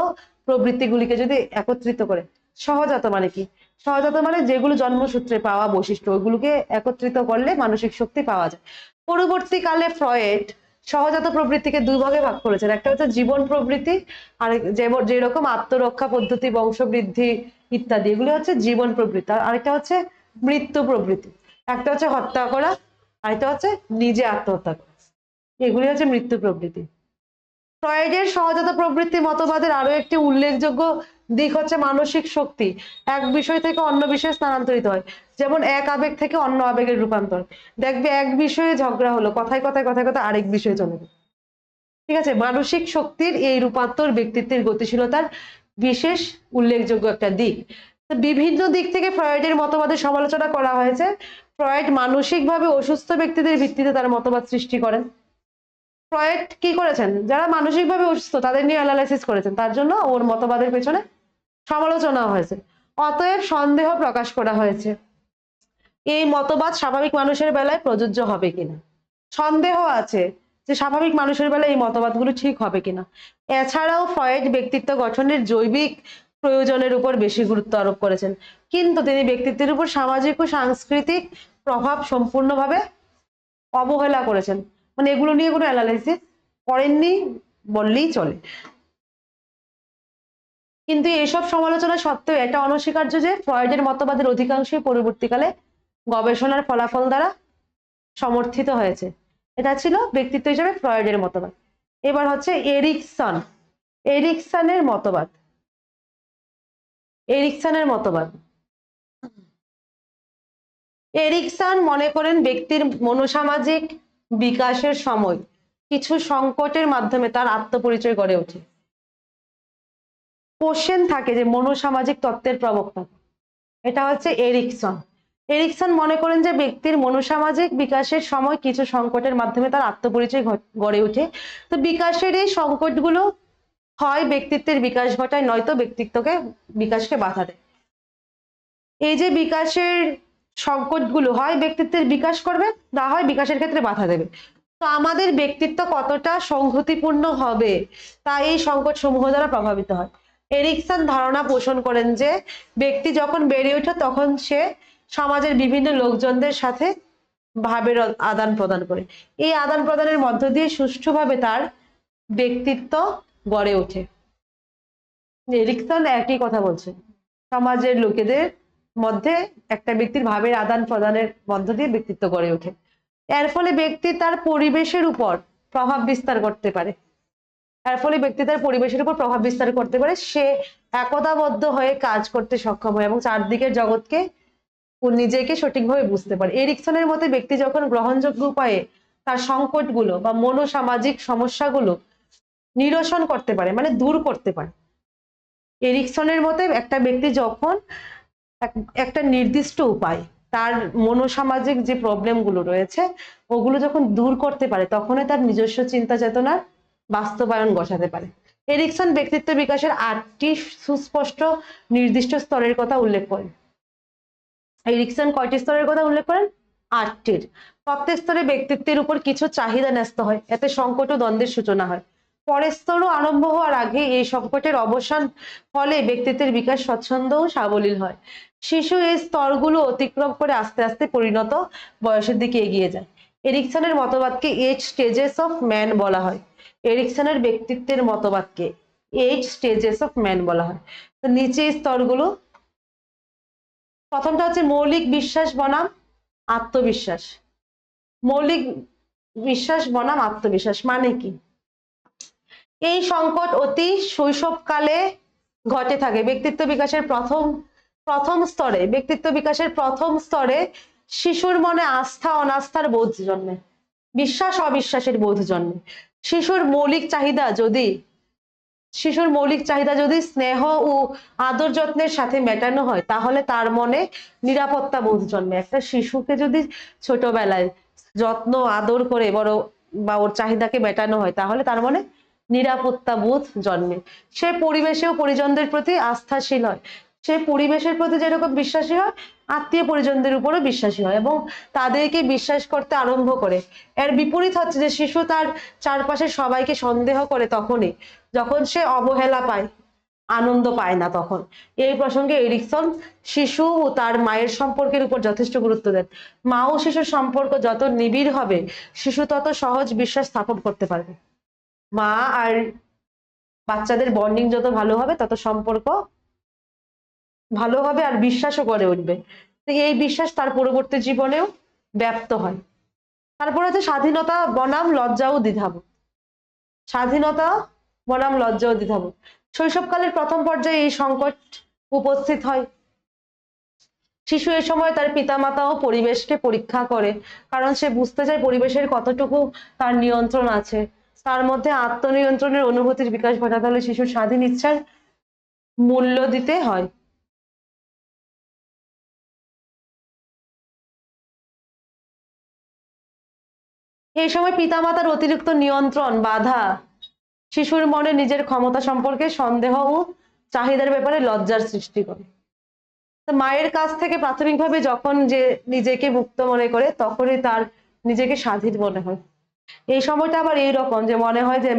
প্রবৃত্তিগুলিকে যদি একত্রিত করে, সহজাত মানে কি, সহজাত মানে যেগুলো জন্মসূত্রে পাওয়া বৈশিষ্ট্য, ওইগুলোকে একত্রিত করলে মানসিক শক্তি পাওয়া যায়। পরবর্তীকালে ফ্রয়েড সহজাত প্রবৃত্তিকে 2 ভাগে ভাগ করেছেন। একটা হচ্ছে জীবন প্রবৃত্তি, আর যেরকম আত্মরক্ষা পদ্ধতি, বংশবৃদ্ধি ইত্যাদি, এগুলো হচ্ছে জীবন প্রবৃত্তি। আর আরেকটা হচ্ছে মৃত্যু প্রবৃত্তি। একটা হচ্ছে হত্যা করা, আরেকটা হচ্ছে নিজে আত্মহত্যা করা, এগুলি হচ্ছে মৃত্যু প্রবৃত্তি। ফ্রয়েডের সহজাত প্রবৃত্তি মতবাদের আরো একটি উল্লেখযোগ্য দিক হচ্ছে মানসিক শক্তি এক বিষয় থেকে অন্য বিষয়ে স্থানান্তরিত হয়। যেমন এক আবেগ থেকে অন্য আবেগের রূপান্তর। দেখবে এক বিষয়ে ঝগড়া হলো, কথায় কথায় কথায় কথায় আরেক বিষয়ে চলে গেল, ঠিক আছে। মানসিক শক্তির এই রূপান্তর ব্যক্তিত্বের গতিশীলতার বিশেষ উল্লেখযোগ্য একটা দিক। বিভিন্ন দিক থেকে ফ্রয়েডের মতবাদের সমালোচনা করা হয়েছে। ফ্রয়েড মানসিকভাবে অসুস্থ ব্যক্তিদের ভিত্তিতে তার মতবাদ সৃষ্টি করেন। ফ্রয়েড কি করেছেন, যারা মানসিকভাবে অসুস্থ তাদের নিয়ে অ্যানালাইসিস করেছেন, তার জন্য ওর মতবাদের পেছনে সমালোচনা হয়েছে। অতএব সন্দেহ প্রকাশ করা হয়েছে এই মতবাদ স্বাভাবিক মানুষের বেলায় প্রযোজ্য হবে কিনা। সন্দেহ আছে যে স্বাভাবিক মানুষের বেলায় এই মতবাদগুলো ঠিক হবে কিনা। এছাড়াও ফ্রয়েড ব্যক্তিত্ব গঠনের জৈবিক প্রয়োজনের উপর বেশি গুরুত্ব আরোপ করেছেন, কিন্তু তিনি ব্যক্তিত্বের উপর সামাজিক ও সাংস্কৃতিক প্রভাব সম্পূর্ণভাবে অবহেলা করেছেন, মানে এগুলো নিয়ে কোনো অ্যানালাইসিস করেননি বললেই চলে। কিন্তু এইসব সমালোচনা সত্ত্বেও এটা অনস্বীকার্য যে ফ্রয়েডের মতবাদের অধিকাংশই পরবর্তীকালে গবেষণার ফলাফল দ্বারা সমর্থিত হয়েছে। এটা ছিল ব্যক্তিত্ব হিসেবে ফ্রয়েডের মতবাদ। এবার হচ্ছে এরিকসন, এরিকসনের মতবাদ। এরিকসনের মতবাদ, এরিকসন মনে করেন ব্যক্তির মনোসামাজিক বিকাশের সময় কিছু সংকটের মাধ্যমে তার আত্মপরিচয় গড়ে ওঠে। কোশ্চেন থাকে যে মনোসামাজিক তত্ত্বের প্রবক্তা, এটা হচ্ছে এরিকসন। এরিকসন মনে করেন যে ব্যক্তির মনোসামাজিক বিকাশের সময় কিছু সংকটের মাধ্যমে তার আত্মপরিচয় গড়ে ওঠে। তো বিকাশের এই সংকটগুলো হয় ব্যক্তিত্বের বিকাশ ঘটায়, নয়তো ব্যক্তিত্বকে বিকাশকে বাধা দেয়। এই যে বিকাশের সংকটগুলো হয় ব্যক্তিত্বের বিকাশ করবে, না হয় বিকাশের ক্ষেত্রে বাধা দেবে। তো আমাদের ব্যক্তিত্ব কতটা সংহতিপূর্ণ হবে তা এই সংকট সমূহ দ্বারা প্রভাবিত হয়। এরিকসন ধারণা পোষণ করেন যে ব্যক্তি যখন বেড়ে ওঠে তখন সে সমাজের বিভিন্ন লোকজনদের সাথে ভাবের আদান প্রদান করে, এই আদান প্রদানের মধ্য দিয়ে সুষ্ঠুভাবে তার ব্যক্তিত্ব গড়ে ওঠে। এরিকসন একই কথা বলছে, সমাজের লোকেদের মধ্যে একটা ব্যক্তির ভাবের আদান প্রদানের মধ্য দিয়ে ব্যক্তিত্ব গড়ে ওঠে। এর ফলে ব্যক্তি তার পরিবেশের উপর প্রভাব বিস্তার করতে পারে, এর ফলে ব্যক্তি তার পরিবেশের উপর প্রভাব বিস্তার করতে পারে, সে একতাবদ্ধ হয়ে কাজ করতে সক্ষম হয় এবং চারদিকের জগৎকে নিজেকে সঠিকভাবে বুঝতে পারে। এরিকসনের মতে ব্যক্তি যখন গ্রহণযোগ্য উপায়ে তার সংকটগুলো বা মনোসামাজিক সমস্যাগুলো নিরসন করতে পারে, মানে দূর করতে পারে। এরিকসনের মতে একটা ব্যক্তি যখন একটা নির্দিষ্ট উপায় তার মনোসামাজিক যে প্রবলেমগুলো রয়েছে ওগুলো যখন দূর করতে পারে তখনই তার নিজস্ব চিন্তা চেতনার বাস্তবায়ন ঘটাতে পারে। এরিকসন ব্যক্তিত্ব বিকাশের 8টি সুস্পষ্ট নির্দিষ্ট স্তরের কথা উল্লেখ করেন। এরিকসন কয়টি স্তরের কথা উল্লেখ করেন? 8টির। প্রত্যেক স্তরে ব্যক্তিত্বের উপর কিছু চাহিদা ন্যস্ত হয়, এতে সংকট ও দ্বন্দ্বের সূচনা হয়। পরের স্তরও আরম্ভ হওয়ার আগে এই সংকটের অবসান ফলে ব্যক্তিত্বের বিকাশ স্বচ্ছন্দ ও সাবলীল হয়। শিশু এই স্তরগুলো অতিক্রম করে আস্তে আস্তে পরিণত বয়সের দিকে এগিয়ে যায়। এরিকসনের মতবাদকে 8 স্টেজেস অফ ম্যান বলা হয়। এরিকসনের ব্যক্তিত্বের মতবাদকে 8 স্টেজেস অফ ম্যান বলা হয়। তো নিচে স্তরগুলো, প্রথমটা হচ্ছে মৌলিক বিশ্বাস বনাম আত্মবিশ্বাস। মৌলিক বিশ্বাস বনাম আত্মবিশ্বাস মানে কি? এই সংকট অতি শৈশবকালে ঘটে থাকে। ব্যক্তিত্ব বিকাশের প্রথম স্তরে, ব্যক্তিত্ব বিকাশের প্রথম স্তরে শিশুর মনে আস্থা অনাস্থার বোধ জন্মে, বিশ্বাস অবিশ্বাসের বোধ জন্মে। শিশুর মৌলিক চাহিদা যদি স্নেহ ও আদর যত্নের সাথে মেটানো হয় তাহলে তার মনে নিরাপত্তা বোধ জন্মে। একটা শিশুকে যদি ছোটবেলায় যত্ন আদর করে বড় বা ওর চাহিদাকে মেটানো হয় তাহলে তার মনে নিরাপত্তা বোধ জন্মে। সে পরিবেশে ও পরিজনদের প্রতি আস্থাশীল হয়। সে পরিবেশের প্রতি যেরকম বিশ্বাসী হয় আত্মীয় পরিজনদের উপরও বিশ্বাসী হয় এবং তাদেরকে বিশ্বাস করতে আরম্ভ করে। এর বিপরীত হচ্ছে যে শিশু তার চারপাশে সবাইকে সন্দেহ করে তখনই যখন সে অবহেলা পায়, আনন্দ পায় না। তখন এই প্রসঙ্গে এরিকসন শিশু ও তার মায়ের সম্পর্কের উপর যথেষ্ট গুরুত্ব দেন। মা ও শিশুর সম্পর্ক যত নিবিড় হবে শিশু তত সহজ বিশ্বাস স্থাপন করতে পারবে। মা আর বাচ্চাদের বন্ডিং যত ভালো হবে তত সম্পর্ক ভালো হবে আর বিশ্বাসও গড়ে উঠবে। এই বিশ্বাস তার পরবর্তী জীবনেও ব্যাপ্ত হয়। তারপর হচ্ছে স্বাধীনতা বনাম লজ্জা ও দ্বিধাবোধ। স্বাধীনতা বনাম লজ্জা ও দ্বিধাবোধ। শৈশবকালের প্রথম পর্যায়ে এই সংকট উপস্থিত হয়। শিশু এ সময় তার পিতামাতা ও পরিবেশকে পরীক্ষা করে, কারণ সে বুঝতে চায় পরিবেশের কতটুকু তার নিয়ন্ত্রণ আছে। তার মধ্যে আত্মনিয়ন্ত্রণের অনুভূতির বিকাশ ঘটাতে হলে শিশুর স্বাধীন ইচ্ছার মূল্য দিতে হয়। এই সময় পিতামাতার অতিরিক্ত নিয়ন্ত্রণ বাধা শিশুর মনে নিজের ক্ষমতা সম্পর্কে সন্দেহ ও চাহিদার ব্যাপারে লজ্জার সৃষ্টি করে। মায়ের কাছ থেকে প্রাথমিকভাবে যখন যে নিজেকে মুক্ত মনে করে তখনই তার নিজেকে স্বাধীন মনে হয়। এই সময়টা আবার এইরকম যে মনে হয় যে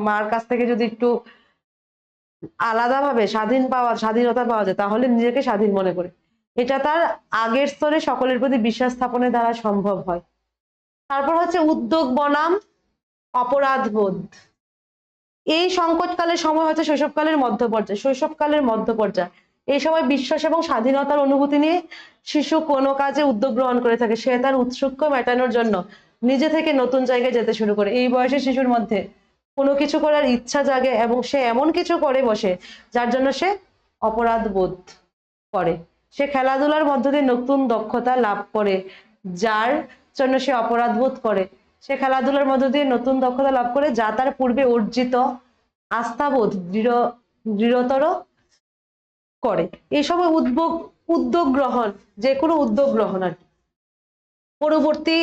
মার কাছ থেকে যদি একটু আলাদাভাবে স্বাধীনতা পাওয়া যায় তাহলে নিজেকে স্বাধীন মনে করে। এটা তার আগের স্তরে সকলের প্রতি বিশ্বাস স্থাপনের দ্বারা সম্ভব হয়। তারপর হচ্ছে উদ্যোগ বনাম অপরাধ বোধ। এই সংকটকালের সময় হচ্ছে শৈশবকালের মধ্য পর্যায়। এই সময় বিশ্বাস এবং স্বাধীনতার অনুভূতি নিয়ে শিশু কোনো কাজে উদ্যোগ গ্রহণ করে থাকে। সে তার উৎসুক্য মেটানোর জন্য নিজে থেকে নতুন জায়গায় যেতে শুরু করে। এই বয়সে শিশুর মধ্যে কোনো কিছু করার ইচ্ছা জাগে এবং সে এমন কিছু করে বসে যার জন্য সে অপরাধ বোধ করে। সে খেলাধুলার মধ্য দিয়ে নতুন দক্ষতা লাভ করে যার জন্য সে অপরাধ বোধ করে। সে খেলাধুলার মধ্য দিয়ে নতুন দক্ষতা লাভ করে যা তার পূর্বে অর্জিত আস্থাবোধ দৃঢ়তর করে। এই সময় উদ্যোগ গ্রহণ, যে কোনো উদ্যোগ গ্রহণ আর কি, পরবর্তী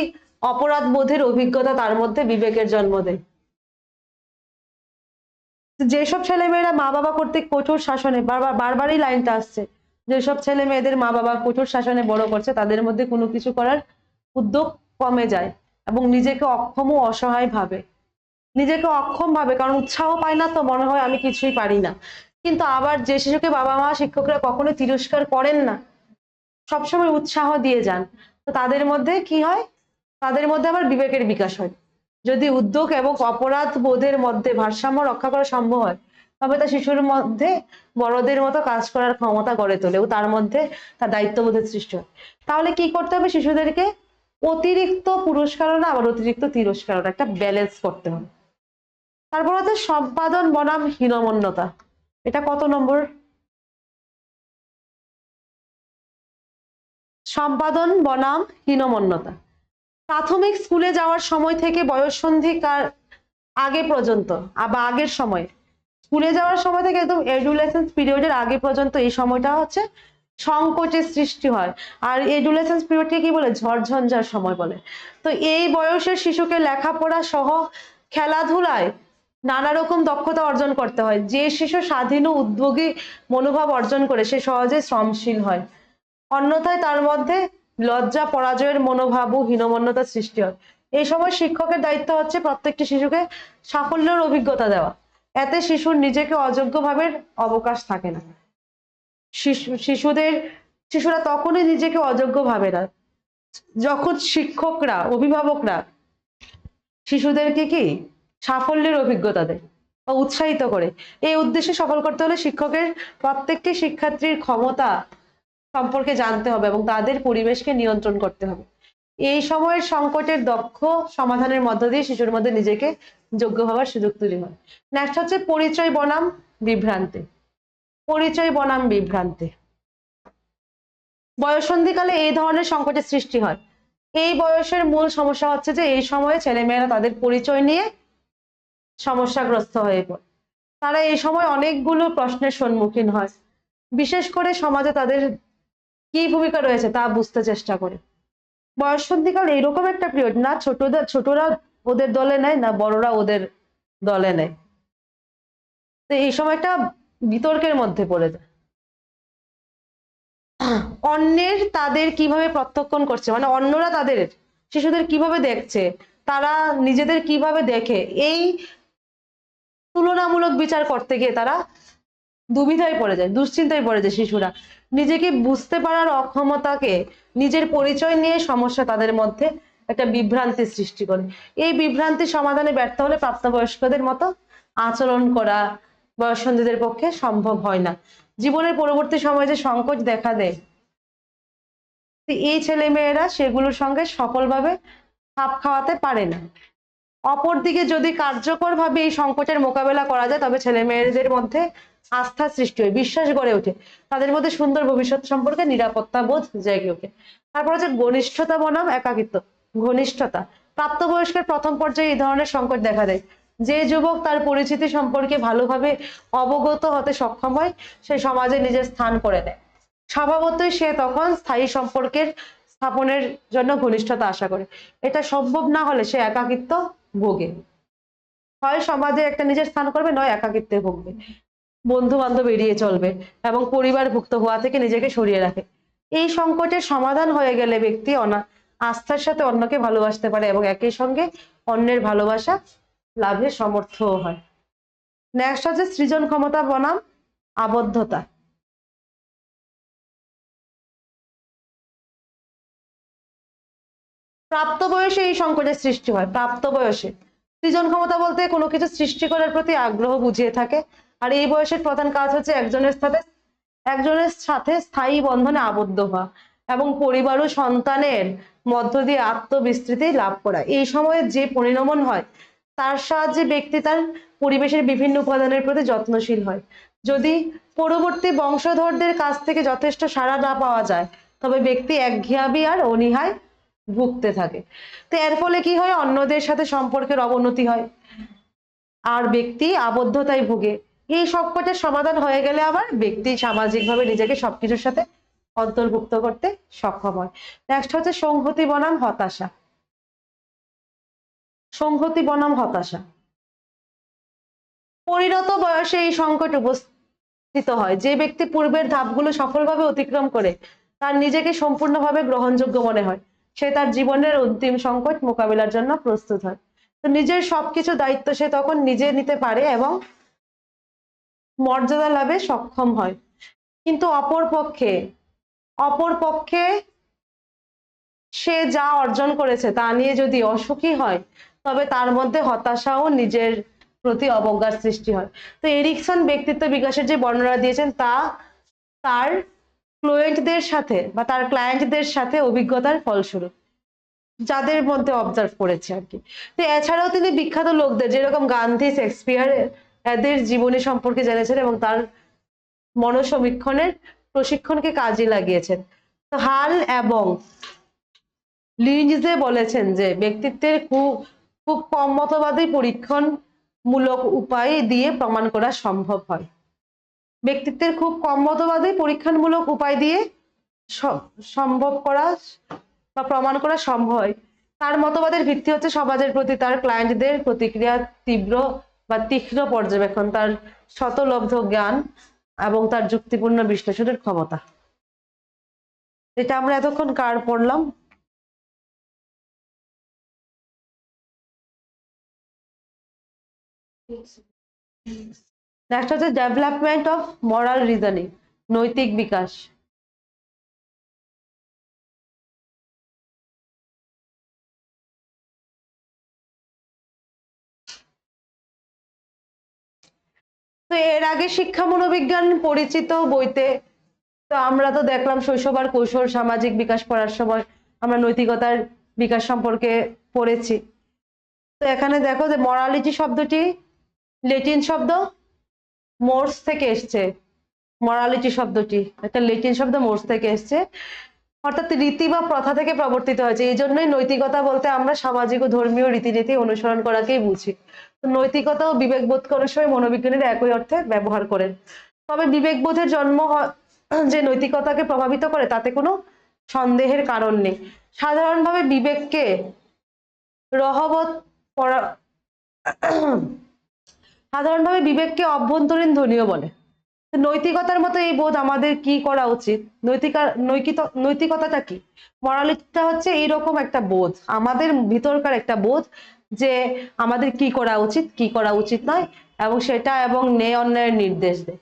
অপরাধ বোধের অভিজ্ঞতা তার মধ্যে বিবেকের জন্ম দেয়। যেসব ছেলেমেয়েরা মা বাবা কর্তৃক কঠোর শাসনে, বারবারই লাইনটা আসছে, যেসব ছেলে মেয়েদের মা বাবা কঠোর শাসনে বড় করছে তাদের মধ্যে কোনো কিছু করার উদ্যোগ কমে যায় এবং নিজেকে অক্ষম ও অসহায় ভাবে। কারণ উৎসাহ পায় না, তো মনে হয় আমি কিছুই পারি না। কিন্তু আবার যে শিশুকে বাবা মা শিক্ষকরা কখনো তিরস্কার করেন না, সবসময় উৎসাহ দিয়ে যান, তো তাদের মধ্যে কি হয়? তাদের মধ্যে আবার বিবেকের বিকাশ হয়। যদি উদ্যোগ এবং অপরাধ বোধের মধ্যে ভারসাম্য রক্ষা করা সম্ভব হয় তবে তা শিশুর মধ্যে বড়দের মতো কাজ করার ক্ষমতা গড়ে তোলে ও তার মধ্যে তার দায়িত্ববোধের সৃষ্টি হয়। তাহলে কি করতে হবে? শিশুদেরকে অতিরিক্ত পুরস্কারও না আবার অতিরিক্ত তিরস্কারও, একটা ব্যালেন্স করতে হবে। তারপর হচ্ছে সম্পাদন বনাম হীনমন্যতা। এটা কত নম্বর? সম্পাদন বনাম হীনমন্যতা। প্রাথমিক স্কুলে যাওয়ার সময় থেকে বয়ঃসন্ধি আগে পর্যন্ত বা আগের সময়, স্কুলে যাওয়ার সময় থেকে একদম এডুলেসেন্স পিরিয়ডের আগে পর্যন্ত এই সময়টা হচ্ছে সংকোচের সৃষ্টি হয়। আর এডুলেসেন্স পিরিয়ডকে কি বলে? ঝড়ঝঞ্ঝার সময় বলে। তো এই বয়সের শিশুকে লেখাপড়া সহ খেলাধুলায় নানা রকম দক্ষতা অর্জন করতে হয়। যে শিশু স্বাধীন ও উদ্যোগী মনোভাব অর্জন করে সে সহজে শ্রমশীল হয়, অন্যথায় তার মধ্যে লজ্জা পরাজয়ের মনোভাব ও হীনমন্যতার সৃষ্টি হয়। এই সময় শিক্ষকের দায়িত্ব হচ্ছে প্রত্যেকটি শিশুকে সাফল্যের অভিজ্ঞতা দেওয়া, এতে শিশুর নিজেকে অযোগ্য ভাবের অবকাশ থাকে না। শিশুরা তখনই নিজেকে অযোগ্য ভাবে না যখন শিক্ষকরা, অভিভাবকরা শিশুদেরকে কি সাফল্যের অভিজ্ঞতা দেয় বা উৎসাহিত করে। এই উদ্দেশ্যে সফল করতে হলে শিক্ষকের প্রত্যেকটি শিক্ষার্থীর ক্ষমতা সম্পর্কে জানতে হবে এবং তাদের পরিবেশকে নিয়ন্ত্রণ করতে হবে। এই সময়ের সংকটের দক্ষ সমাধানের মধ্য দিয়ে শিশুর মধ্যে নিজেকে যোগ্য হওয়ার সুযোগ তৈরি হয়। নেক্সট হচ্ছে পরিচয় বনাম বিভ্রান্তি। পরিচয় বনাম বিভ্রান্তি। বয়ঃসন্ধিকালে এই ধরনের সংকটের সৃষ্টি হয়। এই বয়সের মূল সমস্যা হচ্ছে যে এই সময়ে ছেলেমেয়েরা তাদের পরিচয় নিয়ে সমস্যাগ্রস্ত হয়ে পড়ে। তারা এই সময় অনেকগুলো প্রশ্নের সম্মুখীন হয়, বিশেষ করে সমাজে তাদের কি ভূমিকা রয়েছে তা বুঝতে চেষ্টা করে। বয়ঃসন্ধিকাল এরকম একটা পিরিয়ড, না ছোটরা ওদের দলে নেয়, না বড়রা ওদের দলে নেয়। তো এই সময়টা বিতর্কের মধ্যে পড়ে যায়। অন্যের তাদের কিভাবে প্রত্যক্ষণ করছে, মানে অন্যরা তাদের শিশুদের কিভাবে দেখছে, তারা নিজেদের কিভাবে দেখে, এই তুলনামূলক বিচার করতে গিয়ে তারা দুবিধায় পড়ে যায়, দুশ্চিন্তায় পড়ে যায়। শিশুরা নিজেকে বুঝতে পারার অক্ষমতাকে নিজের পরিচয় নিয়ে সমস্যা তাদের মধ্যে একটা বিভ্রান্তি সৃষ্টি করে। এই বিভ্রান্তি সমাধানে ব্যর্থ হলে প্রাপ্তবয়স্কদের মতো আচরণ করা বয়ঃসন্ধিদের পক্ষে সম্ভব হয় না। জীবনের পরবর্তী সময়ে যে সংকট দেখা দেয়, এই ছেলে মেয়েরা সেগুলোর সঙ্গে সফলভাবে খাপ খাওয়াতে পারে না। অপরদিকে যদি কার্যকরভাবে এই সংকটের মোকাবেলা করা যায় তবে ছেলে মেয়েদের মধ্যে আস্থা সৃষ্টি হয়, বিশ্বাস গড়ে ওঠে, তাদের মধ্যে সুন্দর ভবিষ্যৎ সম্পর্কে নিরাপত্তা বোধ জেগে ওঠে। তারপর হচ্ছে ঘনিষ্ঠতা বনাম একাকিত্ব। ঘনিষ্ঠতা। প্রাপ্তবয়স্কের প্রথম পর্যায়ে এই ধরনের সংকট দেখা দেয়। যে যুবক তার পরিচিতি সম্পর্কে ভালোভাবে অবগত হতে সক্ষম হয় সে সমাজে নিজের স্থান করে নেয়। স্বভাবতই সে তখন স্থায়ী সম্পর্কের স্থাপনের জন্য ঘনিষ্ঠতা আশা করে। এটা সম্ভব না হলে সে একাকিত্ব ভোগে, হয় সমাজে একটা নিজের স্থান করবে, নয় একাকিত্বে ভুগবে, বন্ধু বান্ধব এড়িয়ে চলবে এবং পরিবারভুক্ত হওয়া থেকে নিজেকে সরিয়ে রাখে। এই সংকটের সমাধান হয়ে গেলে ব্যক্তি আস্থার সাথে অন্যকে ভালোবাসতে পারে এবং একই সঙ্গে অন্যের ভালোবাসা লাভে সমর্থ হয়। নেক্সট হচ্ছে সৃজন ক্ষমতা বনাম আবদ্ধতা। প্রাপ্ত বয়সে এই সংকটের সৃষ্টি হয়। প্রাপ্ত বয়সে সৃজন ক্ষমতা বলতে কোনো কিছু সৃষ্টি করার প্রতি আগ্রহ বুঝিয়ে থাকে। আর এই বয়সের প্রধান কাজ হচ্ছে একজনের সাথে স্থায়ী বন্ধনে আবদ্ধ হওয়া এবং পরিবার ও সন্তানের মধ্য দিয়ে আত্মবিস্তৃতি লাভ করা। এই সময়ে যে পরিণমন হয় তার সাহায্যে ব্যক্তি তার পরিবেশের বিভিন্ন উপাদানের প্রতি যত্নশীল হয়। যদি পরবর্তী বংশধরদের কাছ থেকে যথেষ্ট সাড়া না পাওয়া যায় তবে ব্যক্তি একঘেয়ামি আর অনীহায় ভুগতে থাকে। তো এর ফলে কি হয়? অন্যদের সাথে সম্পর্কের অবনতি হয় আর ব্যক্তি আবদ্ধতায় ভুগে। এই সংকটের সমাধান হয়ে গেলে আবার ব্যক্তি সামাজিকভাবে নিজেকে সবকিছুর সাথে অন্তর্ভুক্ত করতে সক্ষম হয়। নেক্সট হচ্ছে সংহতি বনাম হতাশা। সংহতি বনাম হতাশা। পরিণত বয়সে এই সংকট উপস্থিত হয়। যে ব্যক্তি পূর্বের ধাপগুলো সফলভাবে অতিক্রম করে তার নিজেকে সম্পূর্ণভাবে গ্রহণযোগ্য মনে হয়, সে তার জীবনের অন্তিম সংকট মোকাবিলার জন্য প্রস্তুত হয়। তো নিজের সবকিছু দায়িত্ব সে তখন নিজে নিতে পারে এবং মর্যাদা লাভে সক্ষম হয়। কিন্তু অপরপক্ষে সে যা অর্জন করেছে তা নিয়ে যদি অসুখী হয় তবে তার মধ্যে হতাশা ও নিজের প্রতি অবজ্ঞার সৃষ্টি হয়। তো এরিকসন ব্যক্তিত্ব বিকাশের যে বর্ণনা দিয়েছেন তা তার ক্লায়েন্টদের সাথে অভিজ্ঞতার ফলস্বরূপ, যাদের মধ্যে অবজার্ভ করেছে আর কি। তো এছাড়াও তিনি বিখ্যাত লোকদের যেরকম গান্ধী, শেক্সপিয়ার এদের জীবনী সম্পর্কে জেনেছেন এবং তার মনোসমীক্ষণের প্রশিক্ষণকে কাজে লাগিয়েছেন। তো হাল এবং লিঞ্জে বলেছেন যে ব্যক্তিত্বের খুব খুব কম মতবাদী পরীক্ষণ মূলক উপায় দিয়ে প্রমাণ করা সম্ভব হয়। ব্যক্তিত্বের খুব কম মতবাদী পরীক্ষণমূলক উপায় দিয়ে সম্ভব করা বা প্রমাণ করা সম্ভব হয়। তার মতবাদের ভিত্তি হচ্ছে সমাজের প্রতি তার ক্লায়েন্টদের প্রতিক্রিয়া তীব্র বা তীক্ষ্ণ পর্যবেক্ষণ, তার শতলব্ধ জ্ঞান এবং তার যুক্তিপূর্ণ বিশ্লেষণের ক্ষমতা। এটা আমরা এতক্ষণ কার পড়লাম? নেক্সট হচ্ছে ডেভেলপমেন্ট অফ মরাল রিজনিং, নৈতিক বিকাশ। তো এর আগে শিক্ষা মনোবিজ্ঞান পরিচিত বইতে তো আমরা তো দেখলাম শৈশব আর কৈশোর সামাজিক বিকাশ পড়ার সময় আমরা নৈতিকতার বিকাশ সম্পর্কে পড়েছি। তো এখানে দেখো যে মরালিটি শব্দটি ল্যাটিন শব্দ মোর্স থেকে এসছে। মরালিটি শব্দটি একটা ল্যাটিন শব্দ মোর্স থেকে এসছে, অর্থাৎ রীতি বা প্রথা থেকে প্রবর্তিত হয়েছে। এই জন্যই নৈতিকতা বলতে আমরা সামাজিক ও ধর্মীয় রীতিনীতি অনুসরণ করাকেই বুঝি। নৈতিকতা ও বিবেকবোধকে অনেক সময় মনোবিজ্ঞানীরা একই অর্থে ব্যবহার করেন। তবে বিবেকবোধের জন্ম যে নৈতিকতাকে প্রভাবিত করে তাতে কোনো সন্দেহের কারণ নেই। সাধারণভাবে বিবেককে রহবত করা সাধারণভাবে বিবেককে অভ্যন্তরীণ ধনীয় বলে। নৈতিকতার মতো এই বোধ আমাদের কি করা উচিত? নৈতিকতাটা কি? মরালিটিটা হচ্ছে এইরকম একটা বোধ, আমাদের ভিতরকার একটা বোধ যে আমাদের কি করা উচিত কি করা উচিত নয়, এবং সেটা এবং ন্যায় অন্যায়ের নির্দেশ দেয়।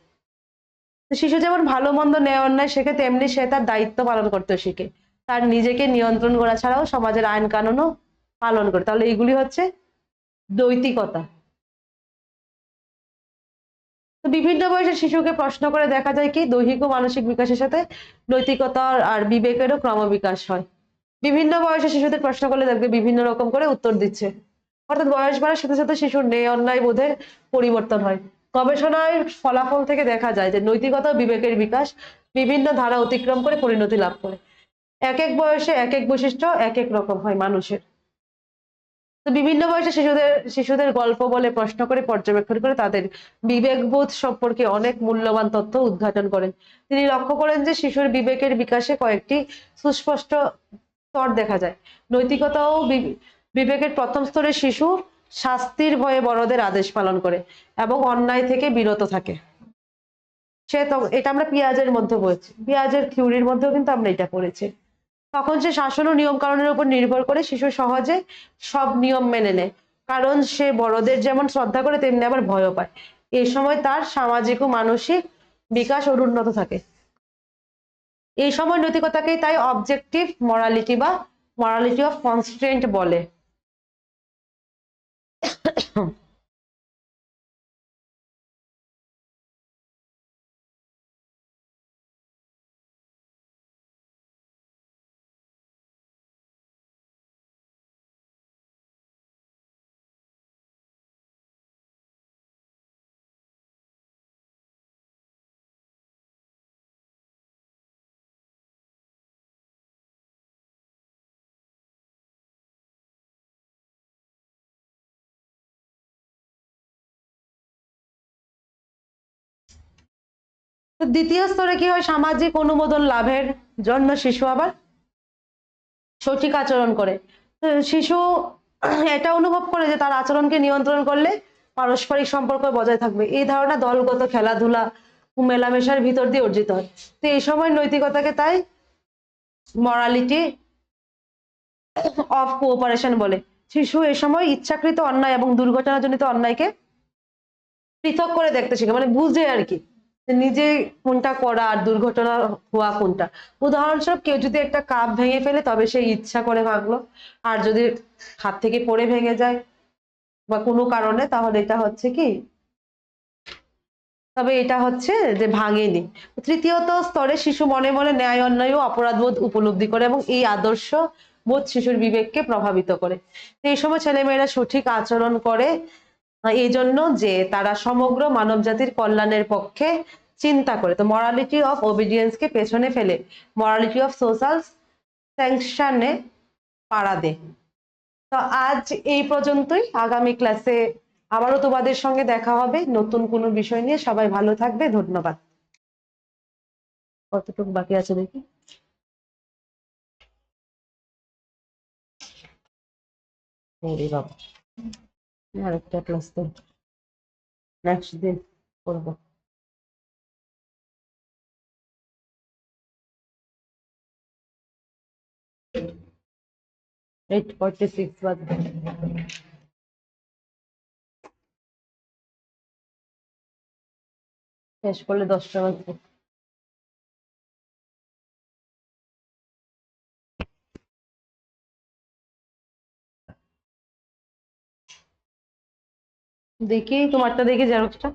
শিশু যেমন ভালো মন্দ ন্যায় অন্যায় শেখে, তেমনি সে তার দায়িত্ব পালন করতে শিখে, তার নিজেকে নিয়ন্ত্রণ করা ছাড়াও সমাজের আইন কানুনও পালন করে। তাহলে এইগুলি হচ্ছে নৈতিকতা। তো বিভিন্ন বয়সের শিশুকে প্রশ্ন করে দেখা যায় কি দৈহিক ও মানসিক বিকাশের সাথে নৈতিকতা আর বিবেকেরও ক্রমবিকাশ হয়। বিভিন্ন বয়সের শিশুদের প্রশ্ন করলে দেখবে বিভিন্ন রকম করে উত্তর দিচ্ছে, অর্থাৎ বয়স বাড়ার সাথে সাথে শিশুর ন্যায় অন্যায় বোধের পরিবর্তন হয়। গবেষণার ফলাফল থেকে দেখা যায় যে নৈতিকতা ও বিবেকের বিকাশ বিভিন্ন ধারা অতিক্রম করে পরিণতি লাভ করে। এক এক বয়সে এক এক বৈশিষ্ট্য এক এক রকম হয় মানুষের। তো বিভিন্ন বয়সে শিশুদের গল্প বলে, প্রশ্ন করে, পর্যবেক্ষণ করে তাদের বিবেকবোধ সম্পর্কে অনেক মূল্যবান তথ্য উদ্ঘাটন করেন। তিনি লক্ষ্য করেন যে শিশুর বিবেকের বিকাশে কয়েকটি সুস্পষ্ট স্তর দেখা যায়। নৈতিকতা ও বিবেকের প্রথম স্তরে শিশু শাস্তির ভয়ে বড়দের আদেশ পালন করে এবং অন্যায় থেকে বিরত থাকে। এটা আমরা পিয়াজের মধ্যে পড়েছি, পিয়াজের থিওরির মধ্যেও কিন্তু আমরা এটা পড়েছি। তখন সে শাসন ও নিয়ম কানুনের উপর নির্ভর করে শিশু সহজে সব নিয়ম মেনে নেয়, কারণ সে বড়দের যেমন শ্রদ্ধা করে তেমনি আবার ভয়ও পায়। এই সময় তার সামাজিক ও মানসিক বিকাশ অনুন্নত থাকে। এই সময় নৈতিকতাকেই তাই অবজেক্টিভ মরালিটি বা মরালিটি অফ কনস্ট্রেন্ট বলে। দ্বিতীয় স্তরে কি হয়, সামাজিক অনুমোদন লাভের জন্য শিশু আবার সঠিক আচরণ করে। শিশু এটা অনুভব করে যে তার আচরণকে নিয়ন্ত্রণ করলে পারস্পরিক সম্পর্ক বজায় থাকবে। এই ধারণা দলগত খেলাধুলা ও মেলামেশার ভিতর দিয়ে অর্জিত হয়। তো এই সময় নৈতিকতাকে তাই মরালিটি অফ কোঅপারেশন বলে। শিশু এই সময় ইচ্ছাকৃত অন্যায় এবং দুর্ঘটনাজনিত অন্যায়কে পৃথক করে দেখতে শিখে, মানে বুঝে আর কি নিজে কোনটা করা আর দুর্ঘটনা হওয়া কোনটা। উদাহরণস্বরূপ কেউ যদি একটা কাপ ভেঙে ফেলে তবে সে ইচ্ছা করে ভাঙলো, আর যদি হাত থেকে পড়ে ভেঙে যায় বা কোনো কারণে, তাহলে এটা হচ্ছে কি, তবে এটা হচ্ছে যে ভাঙেনি। তৃতীয়ত স্তরে শিশু মনে মনে ন্যায় অন্যায় ও অপরাধবোধ উপলব্ধি করে এবং এই আদর্শ বোধ শিশুর বিবেককে প্রভাবিত করে। এই সময় ছেলেমেয়েরা সঠিক আচরণ করে এই জন্য যে তারা সমগ্র মানব জাতির কল্যাণের পক্ষে চিন্তা করে। তো মরালিটি অফ ওবিডিয়েন্সকে পেছনে ফেলে মরালিটি অফ সোশ্যাল স্যাংশনে পাড়া দে। তো আজ এই পর্যন্তই, আগামী ক্লাসে আবারও তোমাদের সঙ্গে দেখা হবে নতুন কোনো বিষয় নিয়ে। সবাই ভালো থাকবে, ধন্যবাদ। কতটুকু বাকি আছে দেখি। ওরে বাবা, আরেকটা ক্লাস তো নেক্সট দিন করবো। 8:46 বাজে। শেষ করলে 10টা বাজবে। দেখি তোমারটা, দেখি জেরক্সটা।